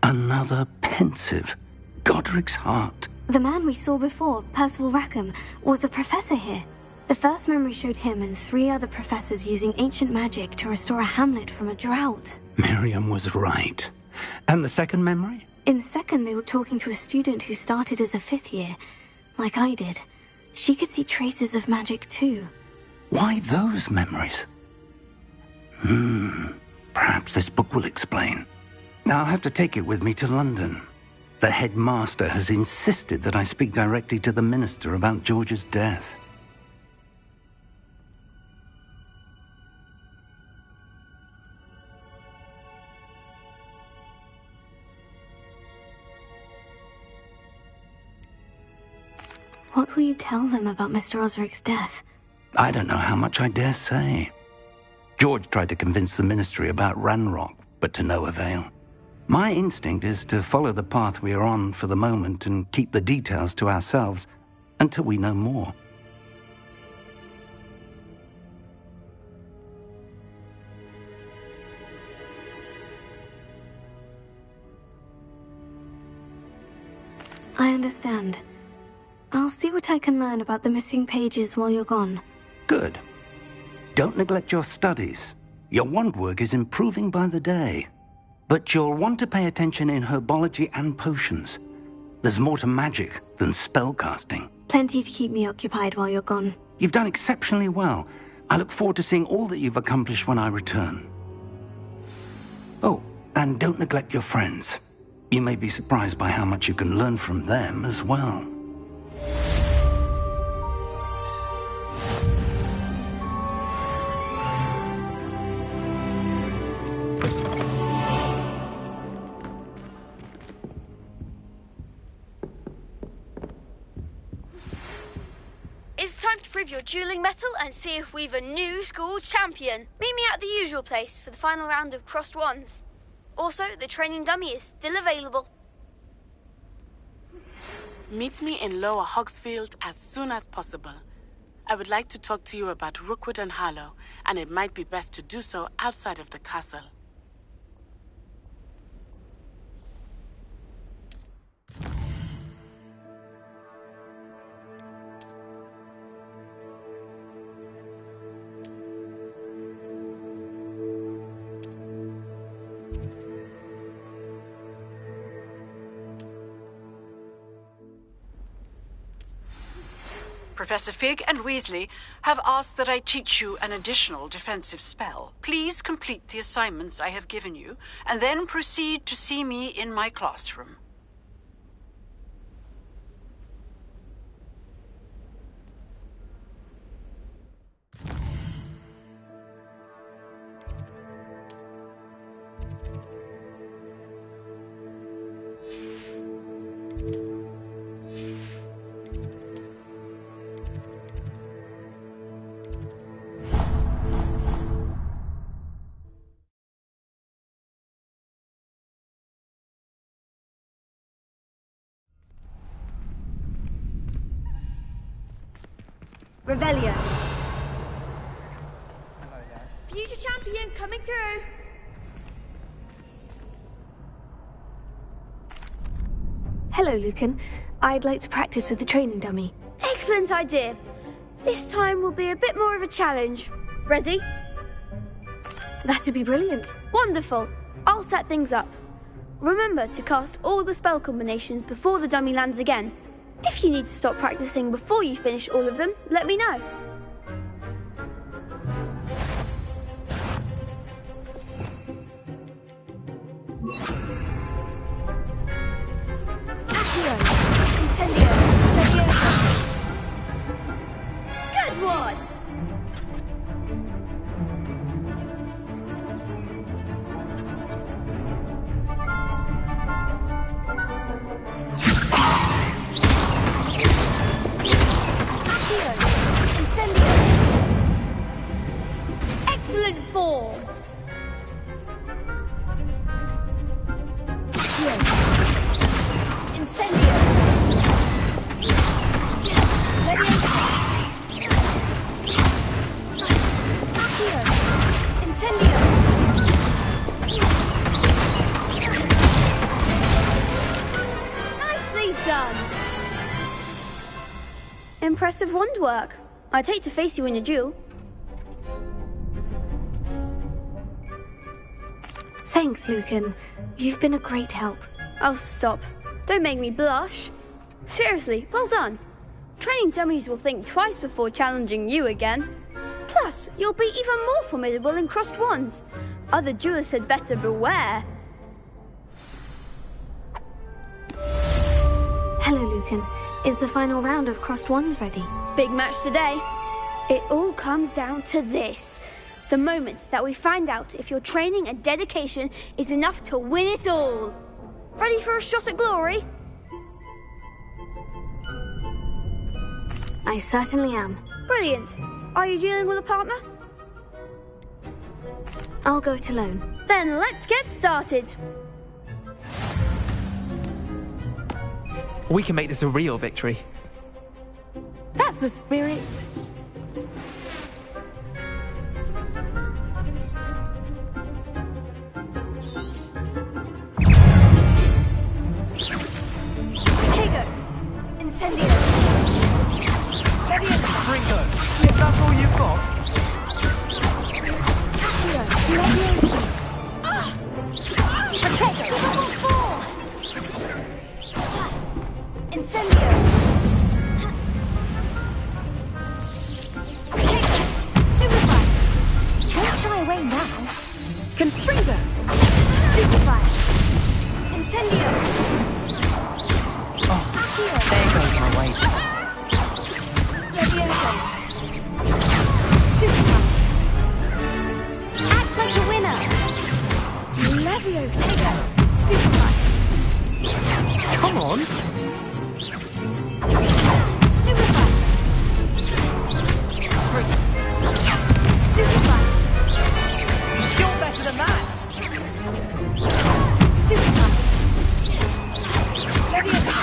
Another pensive. Godric's heart. The man we saw before, Percival Rackham, was a professor here. The first memory showed him and 3 other professors using ancient magic to restore a hamlet from a drought. Miriam was right. And the second memory? In the second, they were talking to a student who started as a 5th year, like I did. She could see traces of magic too. Why those memories? Perhaps this book will explain. I'll have to take it with me to London. The headmaster has insisted that I speak directly to the minister about George's death. What will you tell them about Mr. Osric's death? I don't know how much I dare say. George tried to convince the ministry about Ranrock, but to no avail. My instinct is to follow the path we are on for the moment and keep the details to ourselves until we know more. I understand. I'll see what I can learn about the missing pages while you're gone. Good. Don't neglect your studies. Your wand work is improving by the day. But you'll want to pay attention in herbology and potions. There's more to magic than spellcasting. Plenty to keep me occupied while you're gone. You've done exceptionally well. I look forward to seeing all that you've accomplished when I return. Oh, and don't neglect your friends. You may be surprised by how much you can learn from them as well. It's time to prove your dueling mettle and see if we've a new school champion. Meet me at the usual place for the final round of crossed wands. Also, the training dummy is still available. Meet me in Lower Hogsfield as soon as possible. I would like to talk to you about Rookwood and Harlow, and it might be best to do so outside of the castle. Professor Fig and Weasley have asked that I teach you an additional defensive spell. Please complete the assignments I have given you, and then proceed to see me in my classroom. Revelio. Future champion coming through. Hello, Lucan. I'd like to practice with the training dummy. Excellent idea. This time will be a bit more of a challenge. Ready? That'd be brilliant. Wonderful. I'll set things up. Remember to cast all the spell combinations before the dummy lands again. If you need to stop practicing before you finish all of them, let me know. Incendio. Leviosa. Good one! Excellent form! Incendio. Leviosa. Accio. Incendio. Nicely done! Impressive wand work. I'd hate to face you in a duel. Thanks, Lucan. You've been a great help. Oh, stop. Don't make me blush. Seriously, well done. Training dummies will think twice before challenging you again. Plus, you'll be even more formidable in crossed wands. Other duelists had better beware. Hello, Lucan. Is the final round of crossed wands ready? Big match today. It all comes down to this. The moment that we find out if your training and dedication is enough to win it all. Ready for a shot at glory? I certainly am. Brilliant. Are you dealing with a partner? I'll go it alone. Then let's get started. We can make this a real victory. That's the spirit. Tego. Incendio. Leviosa. Ringo, if that's all you've got. Accio. Leviosa. Protego. Level 4. Incendio. Protego. Stupefy. Don't shy away now. Confringo. Stupefy. Incendio. Accio. There goes my way. Leviosa. Stupefy. Act like a winner. Leviosa. Tego. Stupefy. Come on. Stupefy. Stupefy. You're better than that. Stupefy. Leviosa.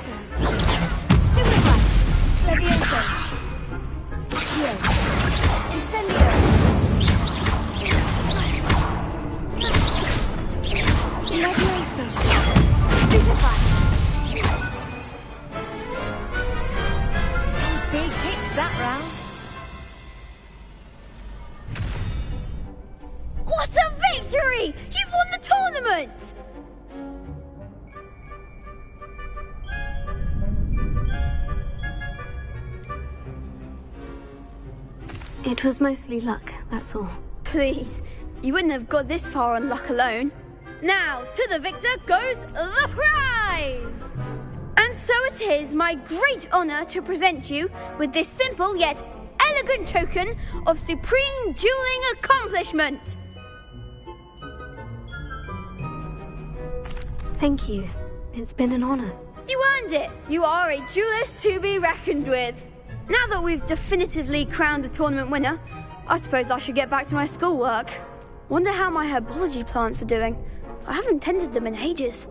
Levioso! Superfly! Levioso! Heal! Incendio! Levioso! Superfly! Some big hits that round. What a victory! You've won the tournament! It was mostly luck, that's all. Please, you wouldn't have got this far on luck alone. Now, to the victor goes the prize! And so it is my great honour to present you with this simple yet elegant token of supreme dueling accomplishment. Thank you. It's been an honour. You earned it. You are a duelist to be reckoned with. Now that we've definitively crowned the tournament winner, I suppose I should get back to my schoolwork. Wonder how my herbology plants are doing. I haven't tended them in ages.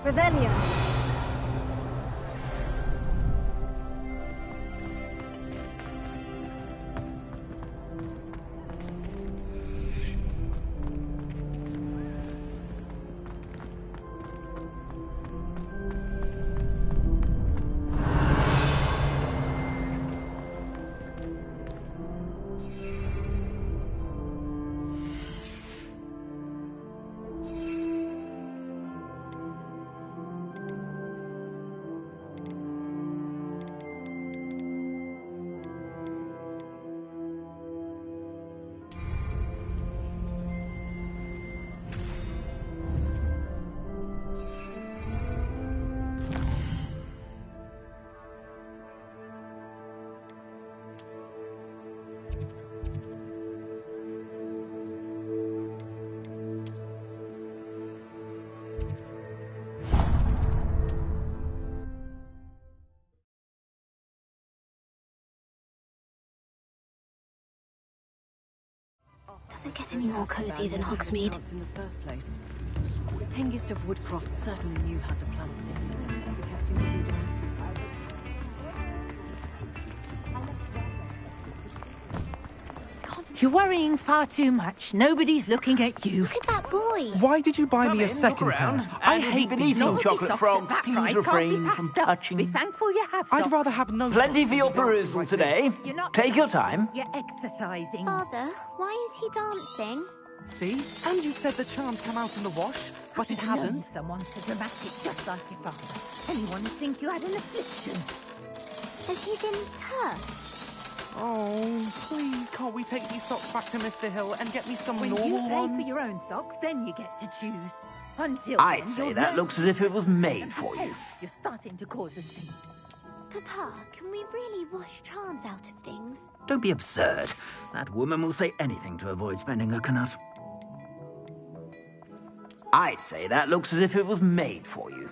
Revelio. Does it get any more cozy than Hogsmeade? In the first place. The Hengist of Woodcroft certainly knew how to plan things. You're worrying far too much. Nobody's looking at you. Look at that boy. Why did you buy me a second pair? I hate these Naughty chocolate socks frogs. at that Please price refrain can't be from passed up. touching. Be thankful you have I'd socks. rather have no Plenty socks for your than don't perusal like today. You're not Take your time. You're exercising. Father, why is he dancing? See? And you said the charms come out in the wash, but it hasn't. Someone so dramatic, just like your father. Anyone would think you had an affliction. Has he been cursed? Oh, please, can't we take these socks back to Mr. Hill and get me some When normal you pay ones? for your own socks, then you get to choose. Until I'd then, say you'll that learn looks as if it was made for you. You're starting to cause a scene. Papa, can we really wash charms out of things? Don't be absurd. That woman will say anything to avoid spending her knut. I'd say that looks as if it was made for you.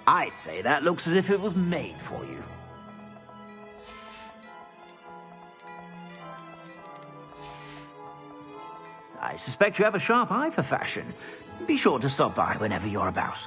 I'd say that looks as if it was made for you. I suspect you have a sharp eye for fashion. Be sure to stop by whenever you're about.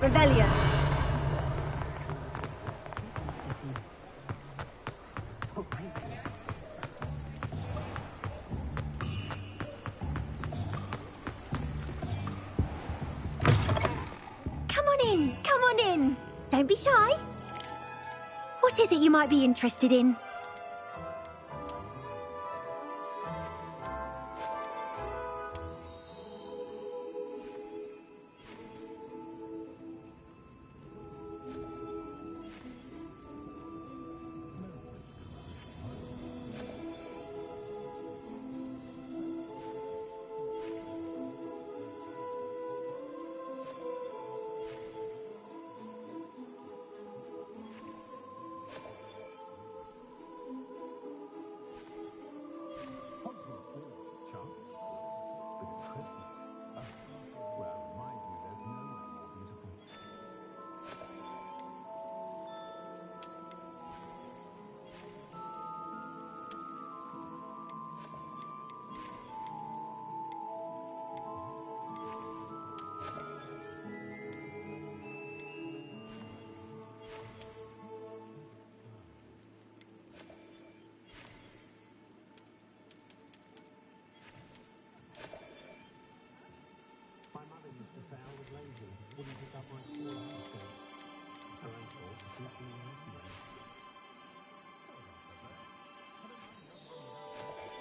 Revelio. Come on in, come on in. Don't be shy. What is it you might be interested in?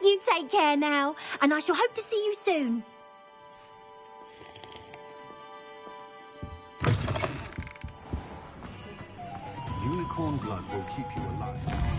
You take care now, and I shall hope to see you soon. Unicorn blood will keep you alive.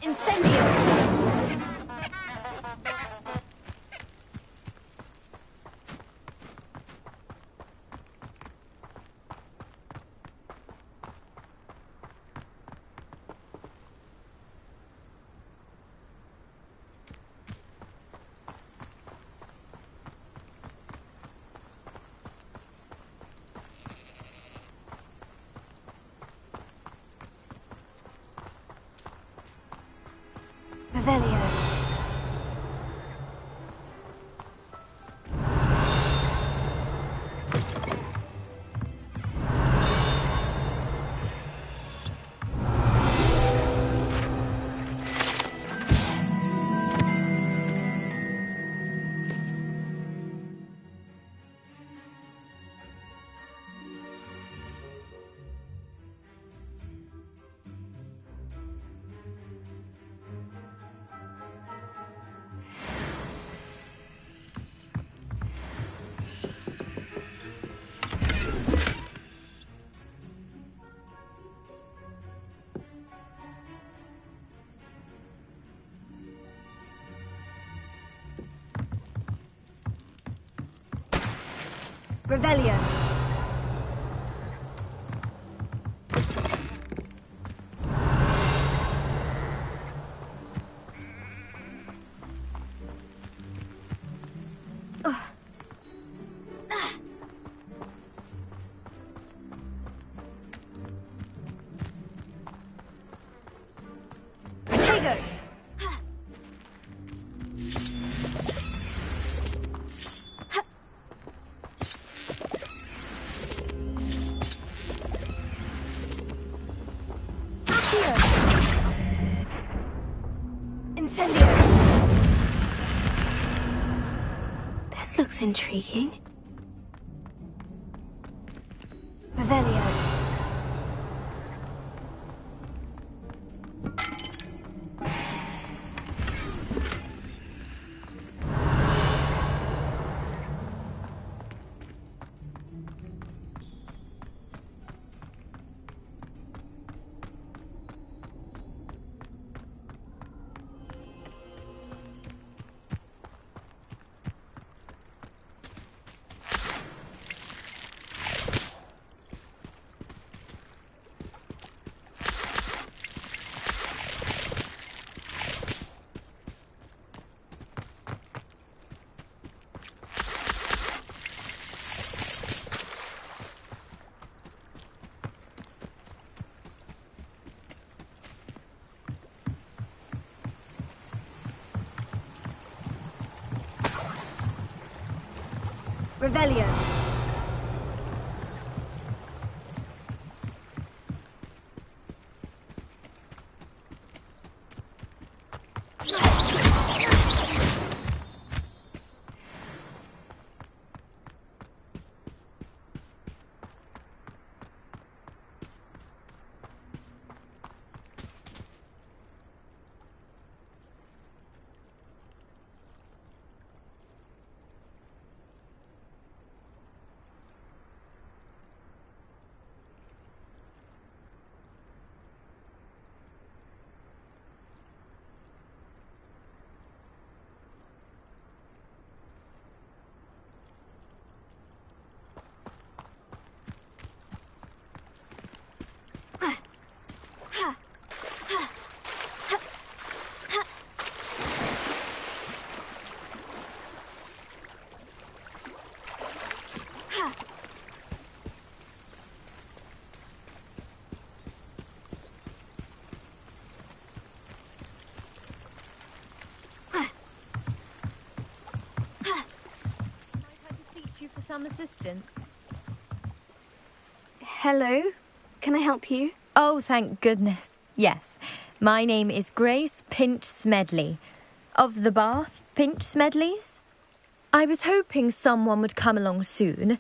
Incendio! Revelio. This looks intriguing. Revelio. Revelio. Some assistance. Hello? Can I help you? Oh, thank goodness. Yes. My name is Grace Pinch Smedley. Of the Bath Pinch Smedleys. I was hoping someone would come along soon.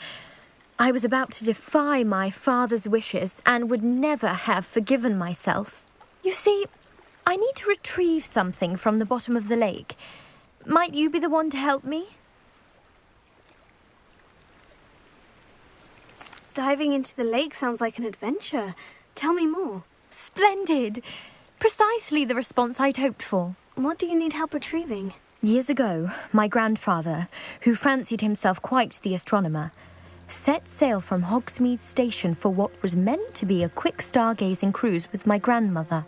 I was about to defy my father's wishes and would never have forgiven myself. You see, I need to retrieve something from the bottom of the lake. Might you be the one to help me? Diving into the lake sounds like an adventure. Tell me more. Splendid! Precisely the response I'd hoped for. What do you need help retrieving? Years ago, my grandfather, who fancied himself quite the astronomer, set sail from Hogsmeade Station for what was meant to be a quick stargazing cruise with my grandmother.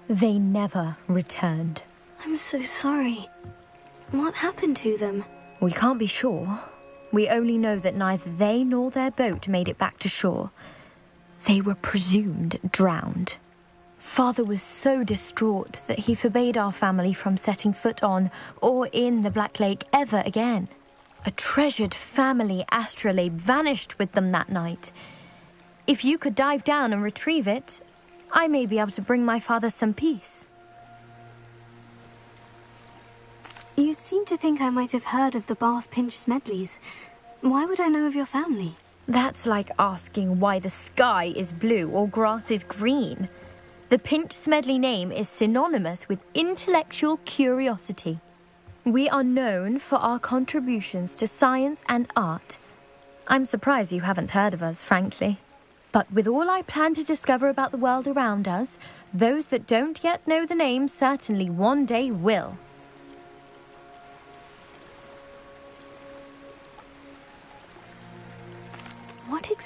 They never returned. I'm so sorry. What happened to them? We can't be sure. We only know that neither they nor their boat made it back to shore. They were presumed drowned. Father was so distraught that he forbade our family from setting foot on or in the Black Lake ever again. A treasured family astrolabe vanished with them that night. If you could dive down and retrieve it, I may be able to bring my father some peace. You seem to think I might have heard of the Bath Pinch Smedleys. Why would I know of your family? That's like asking why the sky is blue or grass is green. The Pinch Smedley name is synonymous with intellectual curiosity. We are known for our contributions to science and art. I'm surprised you haven't heard of us, frankly. But with all I plan to discover about the world around us, those that don't yet know the name certainly one day will.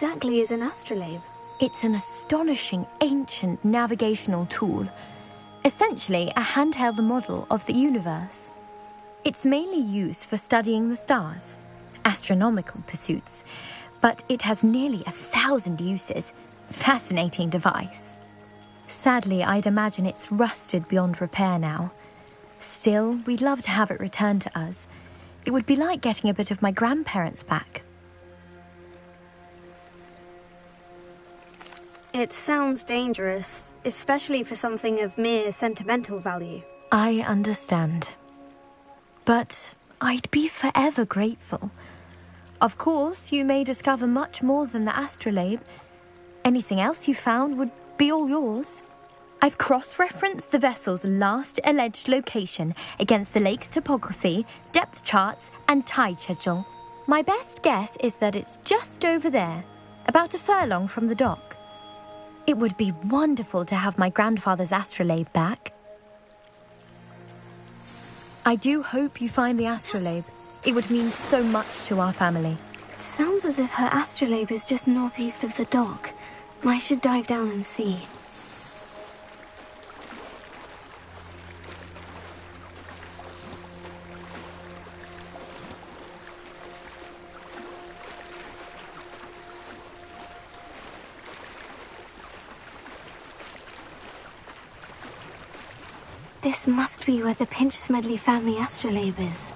exactly is an astrolabe? It's an astonishing ancient navigational tool, essentially a handheld model of the universe. It's mainly used for studying the stars, astronomical pursuits, but it has nearly 1,000 uses. Fascinating device. Sadly, I'd imagine it's rusted beyond repair now. Still, we'd love to have it returned to us. It would be like getting a bit of my grandparents back. It sounds dangerous, especially for something of mere sentimental value. I understand. But I'd be forever grateful. Of course, you may discover much more than the astrolabe. Anything else you found would be all yours. I've cross-referenced the vessel's last alleged location against the lake's topography, depth charts, and tide schedule. My best guess is that it's just over there, about a furlong from the dock. It would be wonderful to have my grandfather's astrolabe back. I do hope you find the astrolabe. It would mean so much to our family. It sounds as if her astrolabe is just northeast of the dock. I should dive down and see. This must be where the Pinch-Smedley family astrolabe is.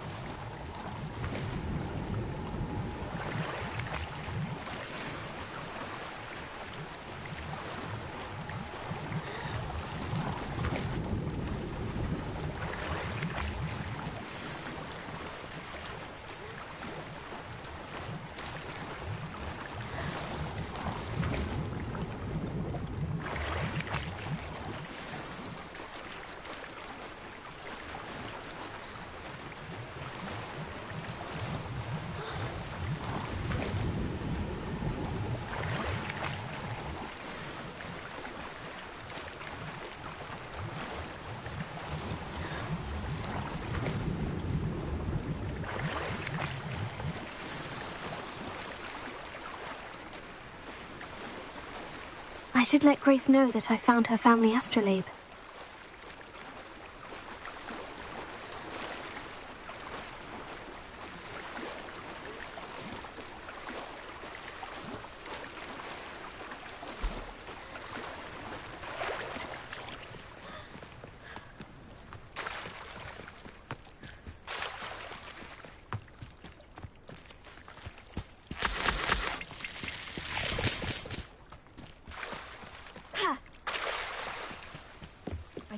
I should let Grace know that I found her family astrolabe.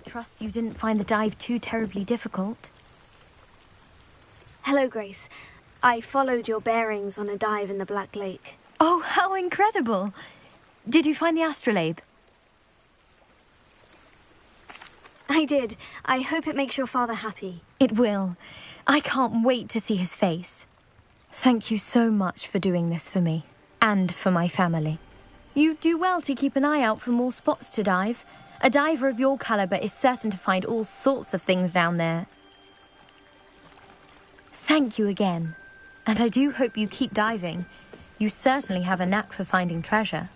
Trust you didn't find the dive too terribly difficult. Hello, Grace. I followed your bearings on a dive in the Black Lake. Oh, how incredible! Did you find the astrolabe? I did. I hope it makes your father happy. It will. I can't wait to see his face. Thank you so much for doing this for me, and for my family. You do well to keep an eye out for more spots to dive. A diver of your caliber is certain to find all sorts of things down there. Thank you again. And I do hope you keep diving. You certainly have a knack for finding treasure.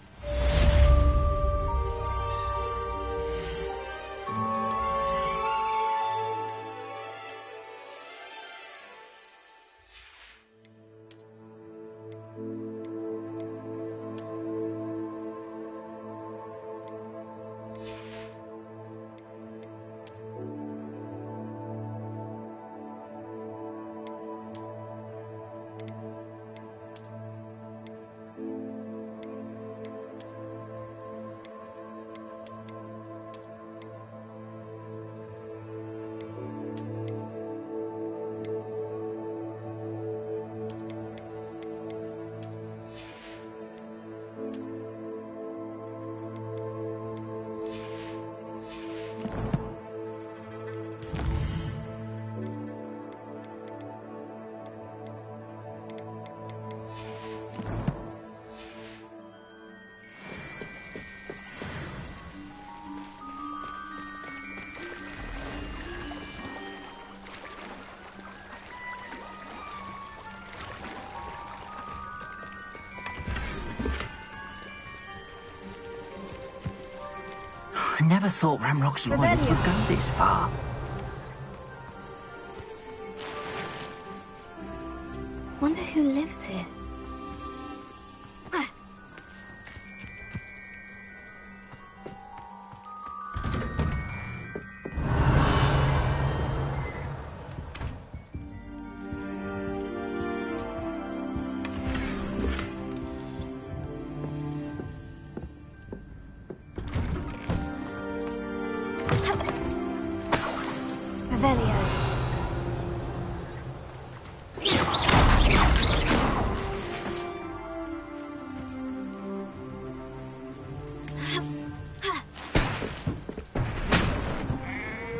I never thought Ramrock's loyalists would go this far. Wonder who lives here.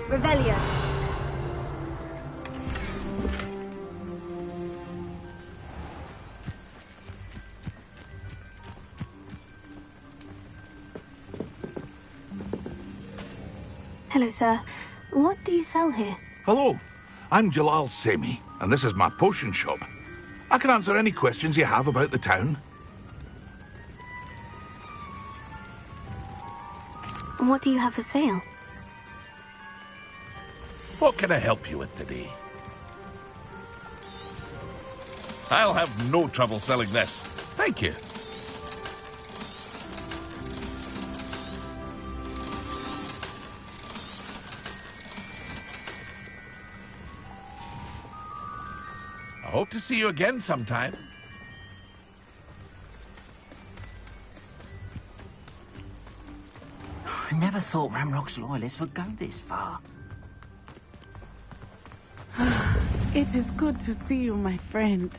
Revelio. Hello, sir. What do you sell here? Hello, I'm Jalal Semi, and this is my potion shop. I can answer any questions you have about the town. What do you have for sale? What can I help you with today? I'll have no trouble selling this. Thank you. I hope to see you again sometime. I never thought Ramrock's loyalists would go this far. It is good to see you, my friend.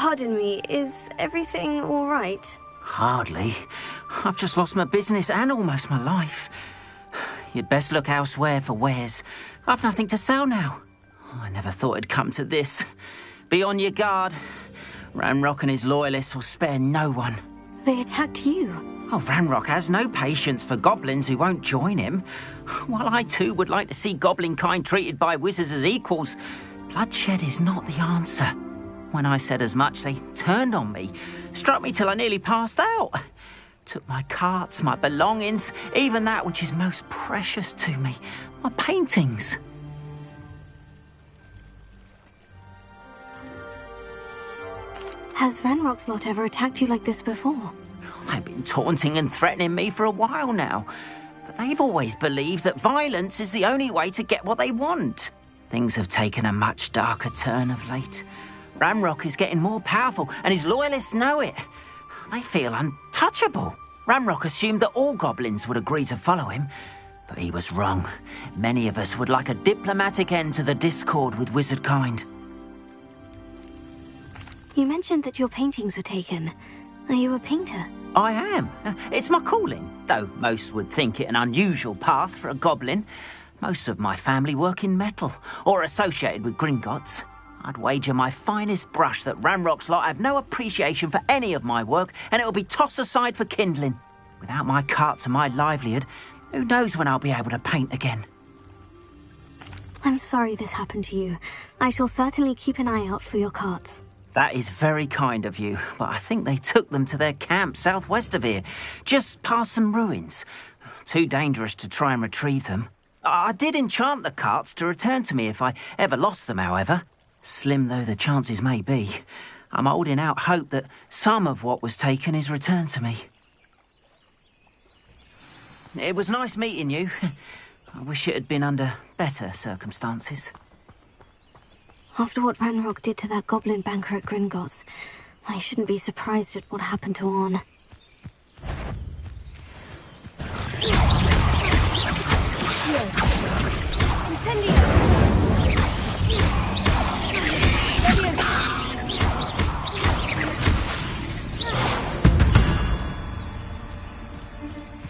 Pardon me, is everything all right? Hardly. I've just lost my business and almost my life. You'd best look elsewhere for wares. I've nothing to sell now. I never thought it'd come to this. Be on your guard. Ranrock and his loyalists will spare no one. They attacked you. Oh, Ranrock has no patience for goblins who won't join him. While I too would like to see goblin kind treated by wizards as equals, bloodshed is not the answer. When I said as much, they turned on me, struck me till I nearly passed out. Took my carts, my belongings, even that which is most precious to me, my paintings. Has Ranrock's lot ever attacked you like this before? They've been taunting and threatening me for a while now, but they've always believed that violence is the only way to get what they want. Things have taken a much darker turn of late. Ranrock is getting more powerful, and his loyalists know it. They feel untouchable. Ranrock assumed that all goblins would agree to follow him, but he was wrong. Many of us would like a diplomatic end to the discord with wizard kind. You mentioned that your paintings were taken. Are you a painter? I am. It's my calling, though most would think it an unusual path for a goblin. Most of my family work in metal, or associated with Gringotts. I'd wager my finest brush that Ranrock's lot have no appreciation for any of my work, and it'll be tossed aside for kindling. Without my carts and my livelihood, who knows when I'll be able to paint again. I'm sorry this happened to you. I shall certainly keep an eye out for your carts. That is very kind of you, but I think they took them to their camp southwest of here, just past some ruins. Too dangerous to try and retrieve them. I did enchant the carts to return to me if I ever lost them, however. Slim though the chances may be, I'm holding out hope that some of what was taken is returned to me. It was nice meeting you. I wish it had been under better circumstances. After what Ranrock did to that goblin banker at Gringotts, I shouldn't be surprised at what happened to Orn.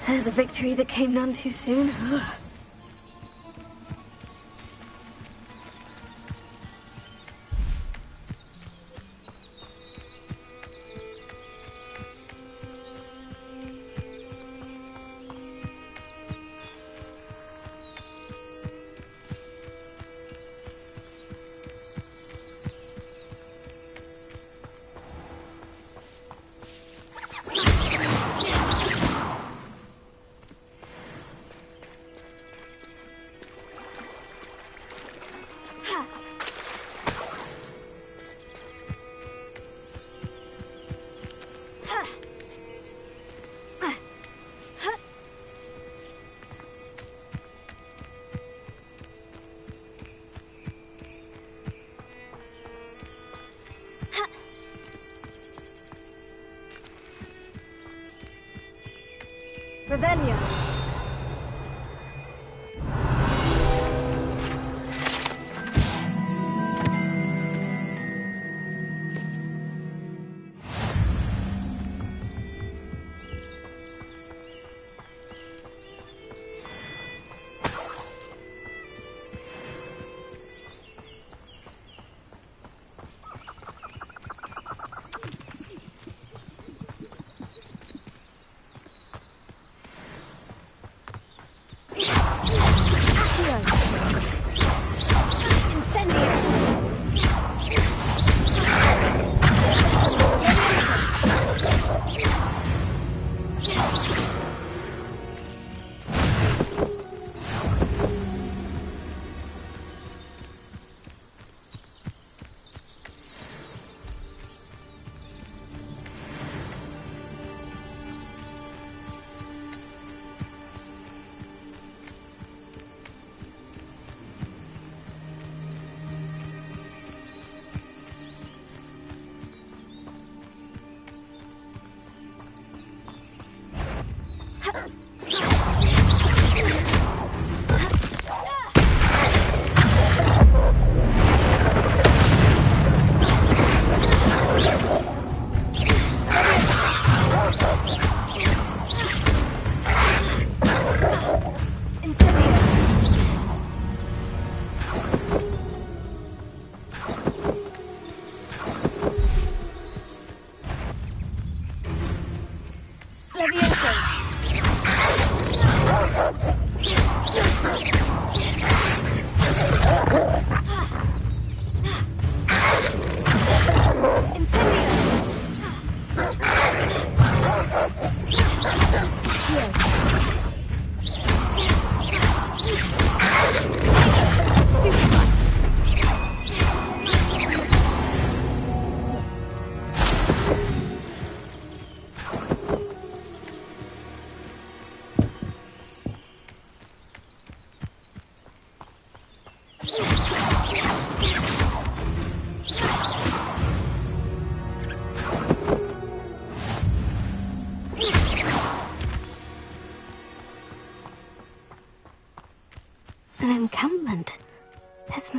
There's a victory that came none too soon. Revelio.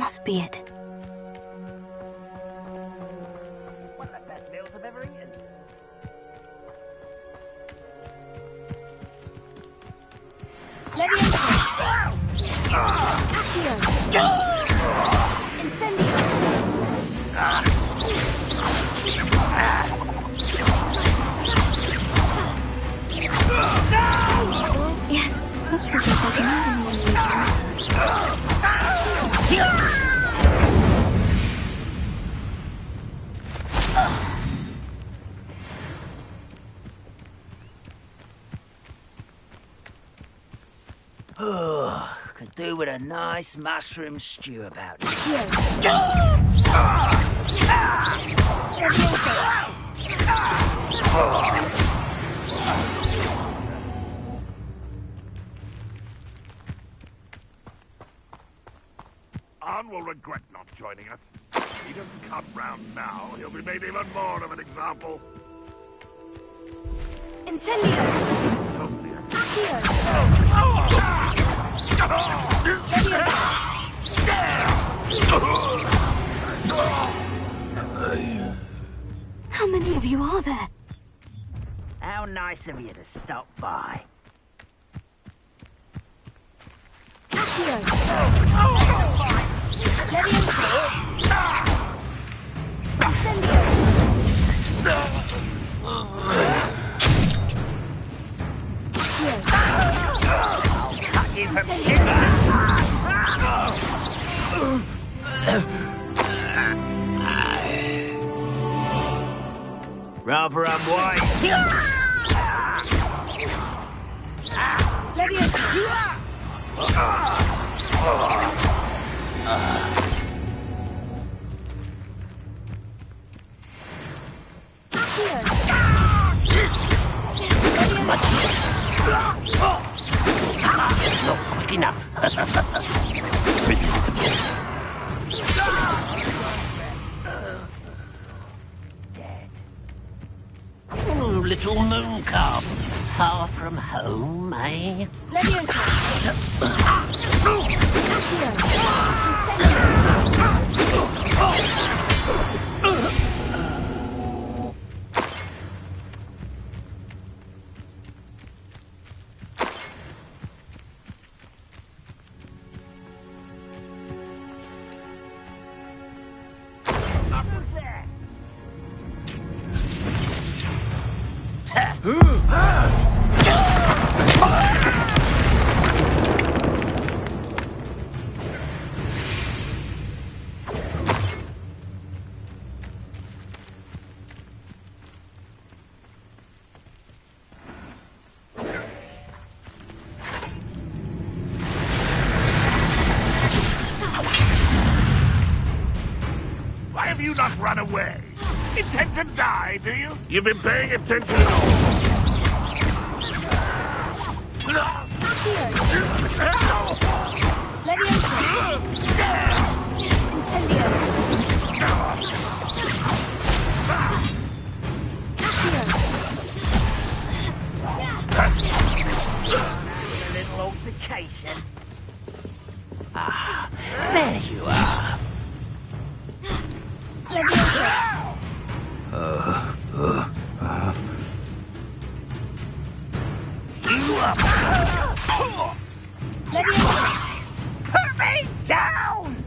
must be it. One of the best meals I've ever eaten. Yes, looks as if there's more than one reason. Oh, could do with a nice mushroom stew about now. Arn will regret not joining us. If he doesn't come round now, he'll be made even more of an example. Incendio! How many of you are there? How nice of you to stop by. Rather unwise. Not quick enough. Oh, little moon cub. Far from home, eh? Why have you not run away? Intend to die, do you? You've been paying attention at all. A little altercation. Ah, there you are. You up. Put me down!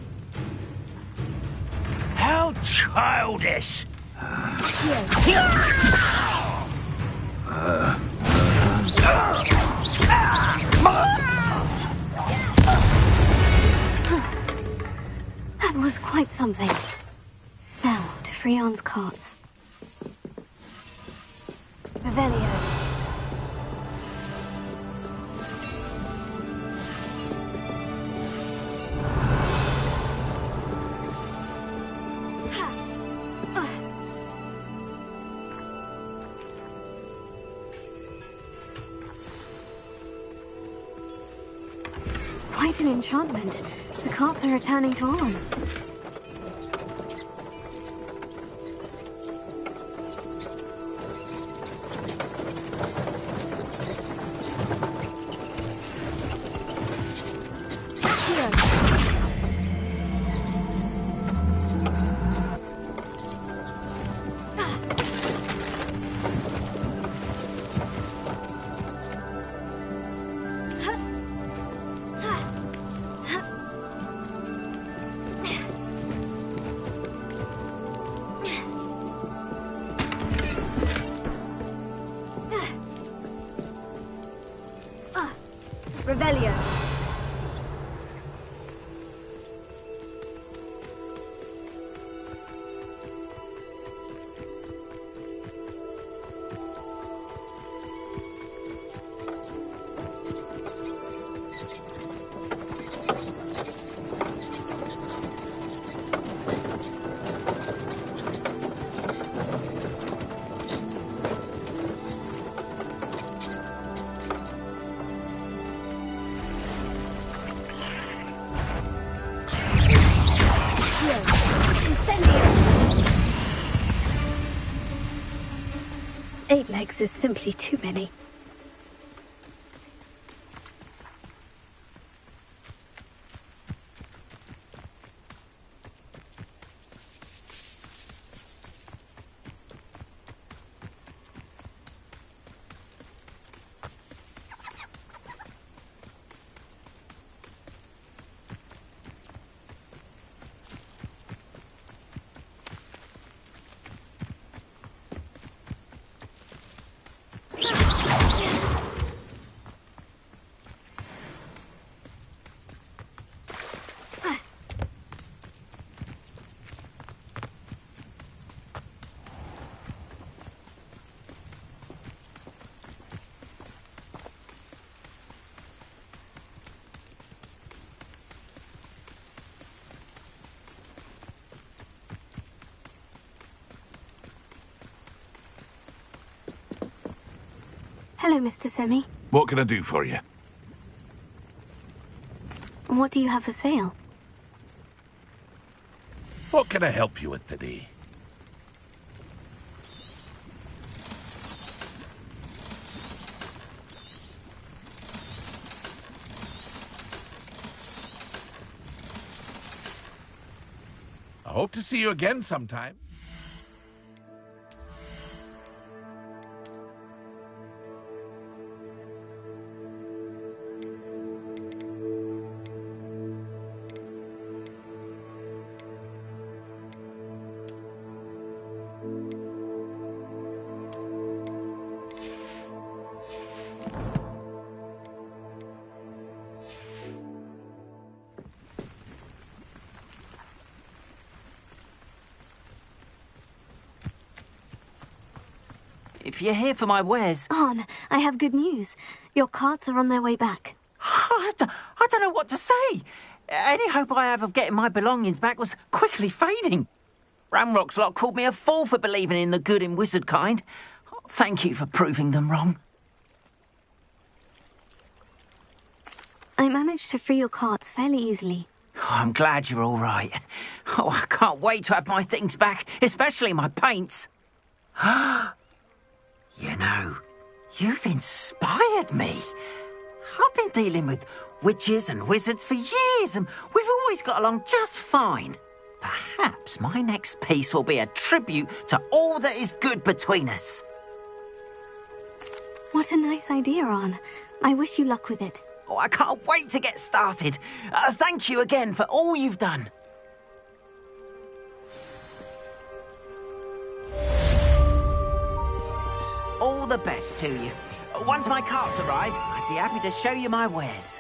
How childish! That was quite something. Now, to Freon's carts. Revelio. Quite an enchantment. The carts are returning to Arn. Revelio. Eight legs is simply too many. Hello, Mr. Semi. What can I do for you? What do you have for sale? What can I help you with today? I hope to see you again sometime. If you're here for my wares... Arn, I have good news. Your carts are on their way back. I don't know what to say. Any hope I have of getting my belongings back was quickly fading. Ramrock's lot called me a fool for believing in the good in wizard kind. Thank you for proving them wrong. I managed to free your carts fairly easily. Oh, I'm glad you're all right. Oh, I can't wait to have my things back, especially my paints. You know, you've inspired me. I've been dealing with witches and wizards for years, and we've always got along just fine. Perhaps my next piece will be a tribute to all that is good between us. What a nice idea, Arn. I wish you luck with it. Oh, I can't wait to get started. Thank you again for all you've done. All the best to you. Once my carts arrive, I'd be happy to show you my wares.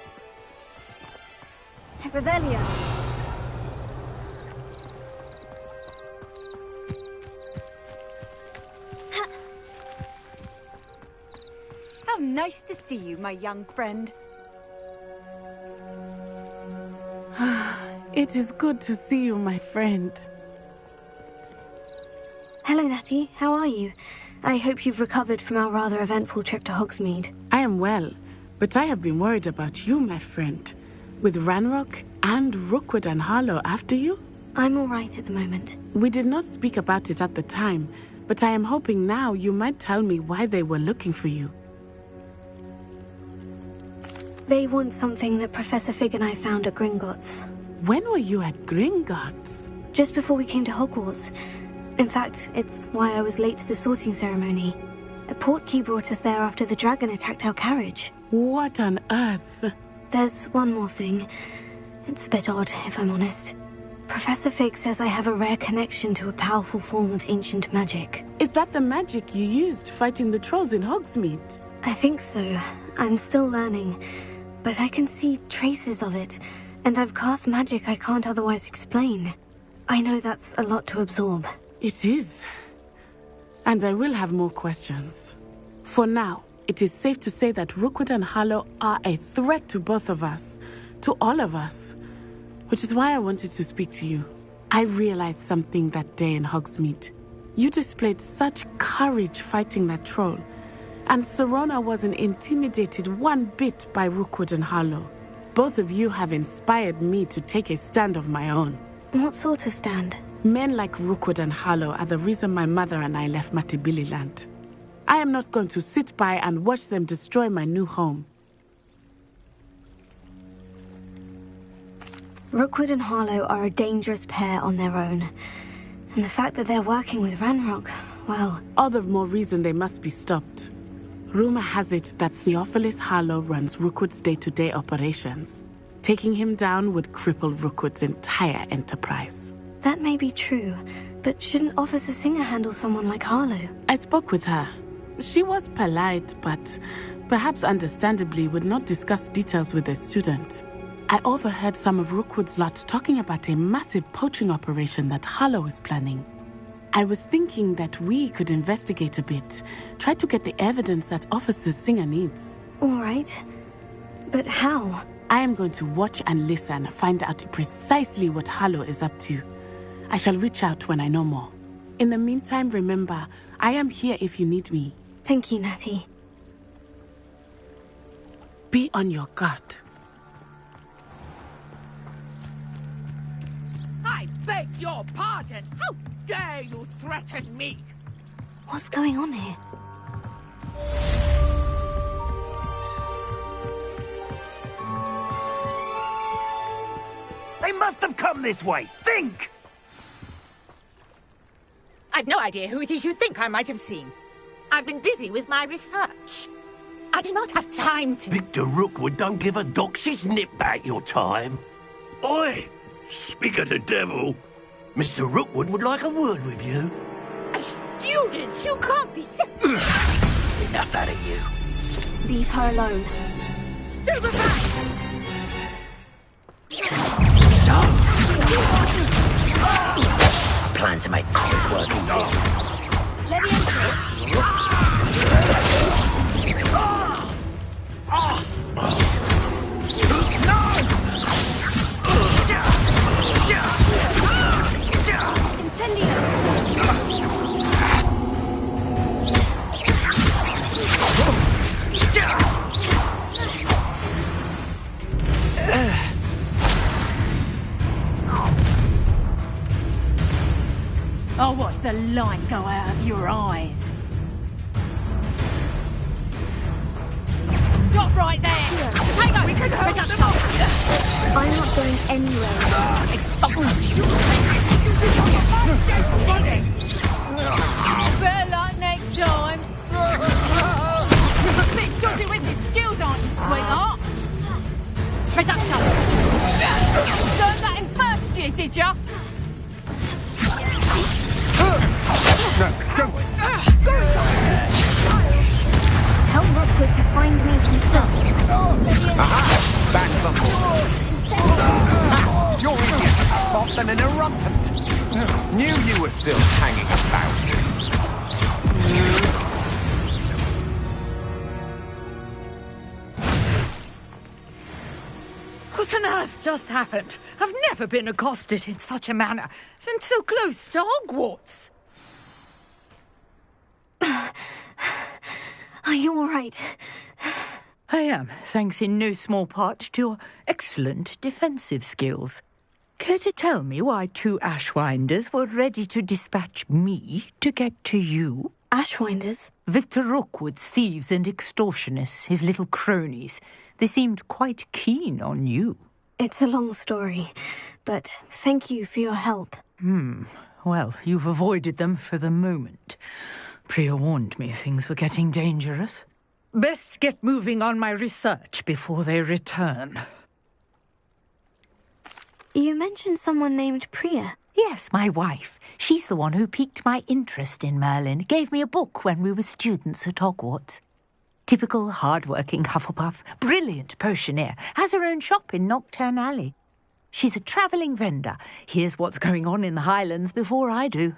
Revelio. How nice to see you, my young friend. It is good to see you, my friend. Hello, Natty. How are you? I hope you've recovered from our rather eventful trip to Hogsmeade. I am well, but I have been worried about you, my friend. With Ranrock and Rookwood and Harlow after you? I'm all right at the moment. We did not speak about it at the time, but I am hoping now you might tell me why they were looking for you. They want something that Professor Fig and I found at Gringotts. When were you at Gringotts? Just before we came to Hogwarts. In fact, it's why I was late to the sorting ceremony. A portkey brought us there after the dragon attacked our carriage. What on earth? There's one more thing. It's a bit odd, if I'm honest. Professor Fig says I have a rare connection to a powerful form of ancient magic. Is that the magic you used fighting the trolls in Hogsmeade? I think so. I'm still learning. but I can see traces of it, and I've cast magic I can't otherwise explain. I know that's a lot to absorb. It is. And I will have more questions. For now, it is safe to say that Rookwood and Harlow are a threat to both of us, to all of us. Which is why I wanted to speak to you. I realized something that day in Hogsmeade. You displayed such courage fighting that troll, and Serona wasn't intimidated one bit by Rookwood and Harlow. Both of you have inspired me to take a stand of my own. What sort of stand? Men like Rookwood and Harlow are the reason my mother and I left Matabeleland. I am not going to sit by and watch them destroy my new home. Rookwood and Harlow are a dangerous pair on their own. And the fact that they're working with Ranrock, well... All the more reason they must be stopped. Rumor has it that Theophilus Harlow runs Rookwood's day-to-day operations. Taking him down would cripple Rookwood's entire enterprise. That may be true, but shouldn't Officer Singer handle someone like Harlow? I spoke with her. She was polite, but perhaps understandably would not discuss details with a student. I overheard some of Rookwood's lot talking about a massive poaching operation that Harlow is planning. I was thinking that we could investigate a bit, try to get the evidence that Officer Singer needs. All right. But how? I am going to watch and listen, find out precisely what Harlow is up to. I shall reach out when I know more. In the meantime, remember, I am here if you need me. Thank you, Natty. Be on your guard. I beg your pardon! How dare you threaten me? What's going on here? They must have come this way! Think! I've no idea who it is you think I might have seen. I've been busy with my research. I do not have time to... Victor Rookwood don't give a doxy's nip back your time. Oi! Speak of the devil. Mr. Rookwood would like a word with you. A student? You can't be sick. Enough out of you. Leave her alone. Stupefy! Plan to make quick work of you. Let me I'll watch the light go out of your eyes. Stop right there! Hang on! We can hurt them all! I'm not going anywhere. Better luck next time. A bit dodgy with your skills, aren't you, sweetheart? Reductor! Learned that in first year, did ya? Tell Rookwood to find me himself. Aha! Back before. You're easier to spot than an irrumpent. Knew you were still hanging about. What on earth just happened? I've never been accosted in such a manner, and so close to Hogwarts. Are you all right? I am, thanks in no small part to your excellent defensive skills. Care to tell me why two Ashwinders were ready to dispatch me to get to you? Ashwinders? Victor Rookwood's thieves and extortionists, his little cronies. They seemed quite keen on you. It's a long story, but thank you for your help. Well, you've avoided them for the moment. Priya warned me things were getting dangerous. Best get moving on my research before they return. You mentioned someone named Priya. Yes, my wife. She's the one who piqued my interest in Merlin. Gave me a book when we were students at Hogwarts. Typical hard-working Hufflepuff, brilliant potioneer, has her own shop in Nocturne Alley. She's a travelling vendor, hears what's going on in the Highlands before I do.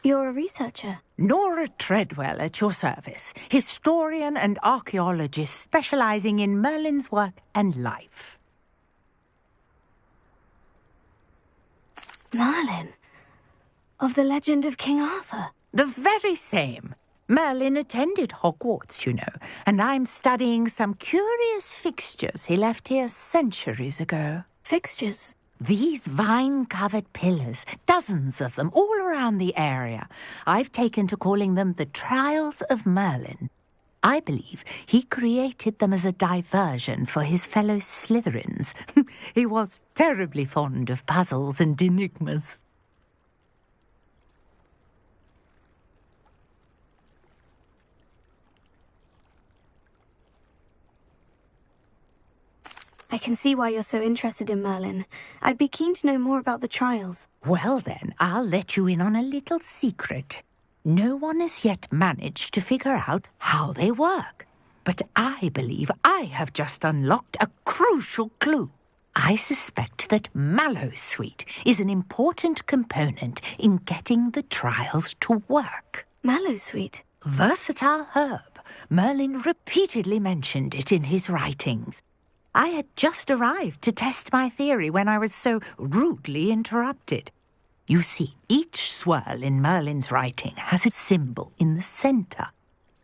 You're a researcher? Nora Treadwell at your service, historian and archaeologist specialising in Merlin's work and life. Merlin? Of the legend of King Arthur? The very same. Merlin attended Hogwarts, you know, and I'm studying some curious fixtures he left here centuries ago. Fixtures? These vine-covered pillars, dozens of them, all around the area. I've taken to calling them the Trials of Merlin. I believe he created them as a diversion for his fellow Slytherins. He was terribly fond of puzzles and enigmas. I can see why you're so interested in Merlin. I'd be keen to know more about the trials. Well then, I'll let you in on a little secret. No one has yet managed to figure out how they work. But I believe I have just unlocked a crucial clue. I suspect that Mallowsweet is an important component in getting the trials to work. Mallowsweet? Versatile herb. Merlin repeatedly mentioned it in his writings. I had just arrived to test my theory when I was so rudely interrupted. You see, each swirl in Merlin's writing has a symbol in the centre.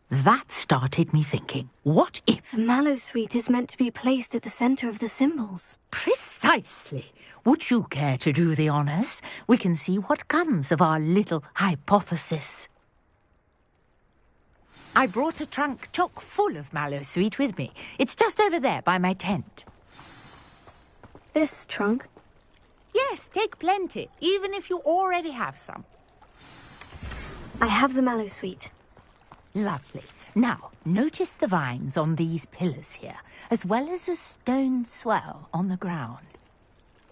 That started me thinking, what if... The Mallowsweet is meant to be placed at the centre of the symbols. Precisely. Would you care to do the honours? We can see what comes of our little hypothesis. I brought a trunk chock full of Mallowsweet with me. It's just over there by my tent. This trunk? Yes, take plenty, even if you already have some. I have the Mallowsweet. Lovely. Now, notice the vines on these pillars here, as well as a stone swell on the ground.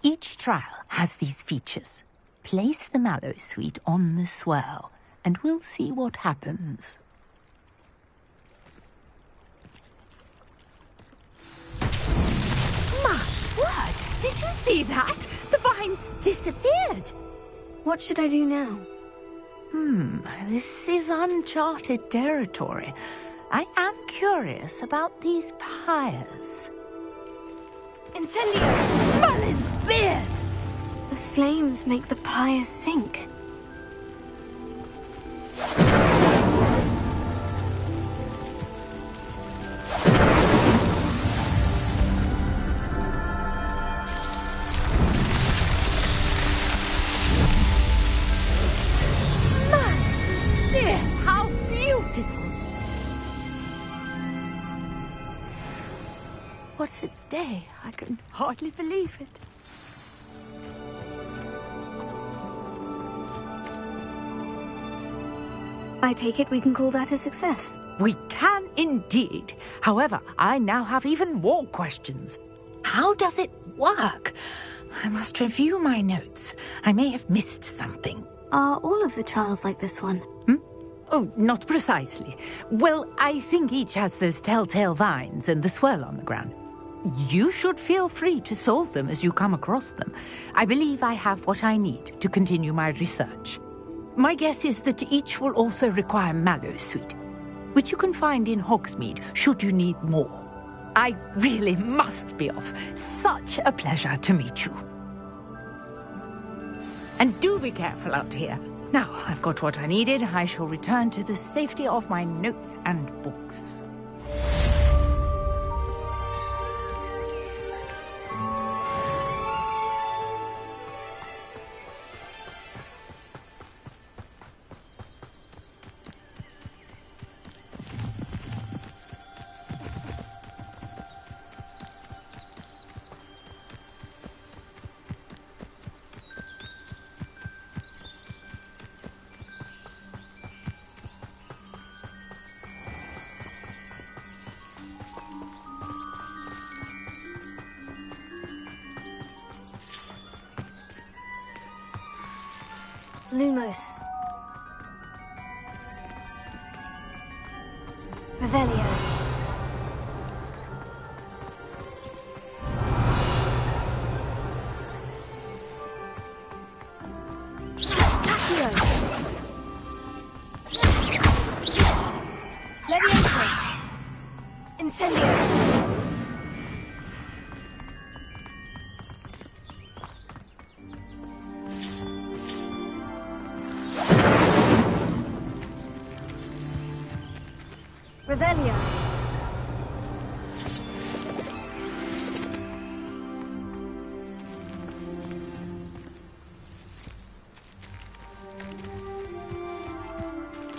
Each trial has these features. Place the Mallowsweet on the swell, and we'll see what happens. My word! Did you see that? The vines disappeared. What should I do now? This is uncharted territory. I am curious about these pyres. Incendio! Merlin's beard! The flames make the pyres sink. How beautiful! What a day! I can hardly believe it. I take it we can call that a success. We can indeed. However, I now have even more questions. How does it work? I must review my notes. I may have missed something. Are all of the trials like this one? Oh, not precisely. Well, I think each has those telltale vines and the swirl on the ground. You should feel free to solve them as you come across them. I believe I have what I need to continue my research. My guess is that each will also require Mallowsweet, which you can find in Hogsmeade should you need more. I really must be off. Such a pleasure to meet you. And do be careful out here. Now, I've got what I needed. I shall return to the safety of my notes and books. Lumos. Revelio. Accio. Levioso. Incendio. Revelio.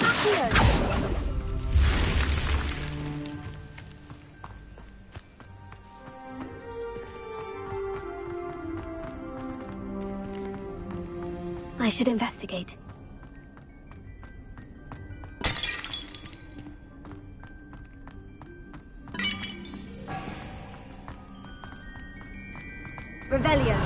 Accio. I should investigate. Revelio.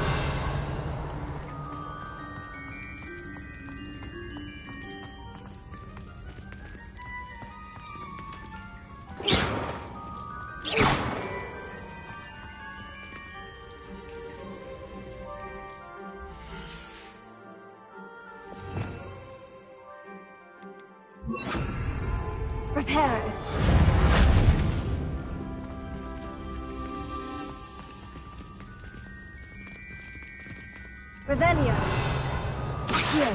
Reparo. Revelio. Accio.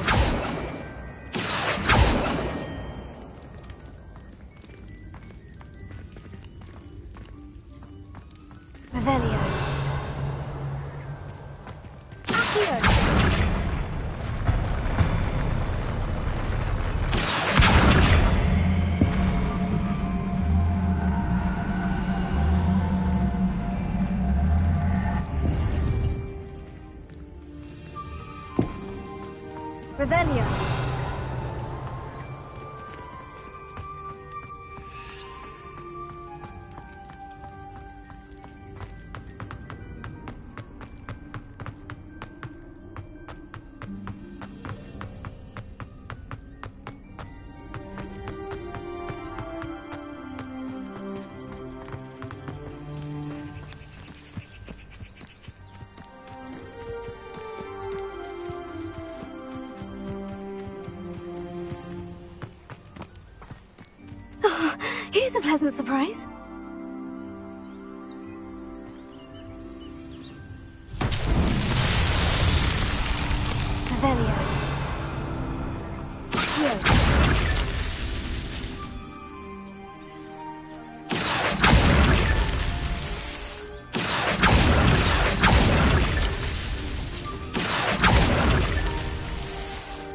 Revelio. Accio. Revelio. Here's a pleasant surprise. Revelio. Accio.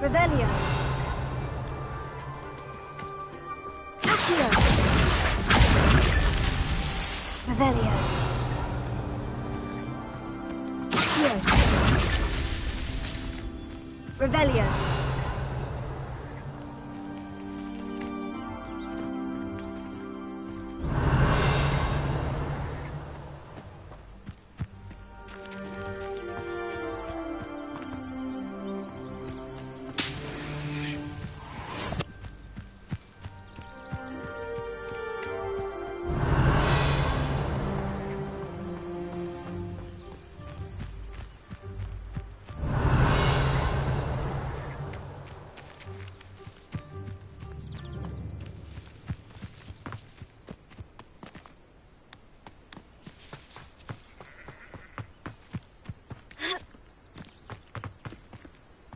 Revelio. Accio. Revelio. Accio. Revelio.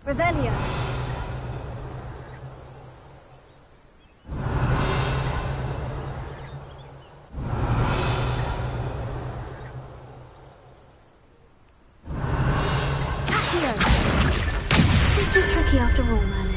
Revelio. Accio. This is tricky after all, man.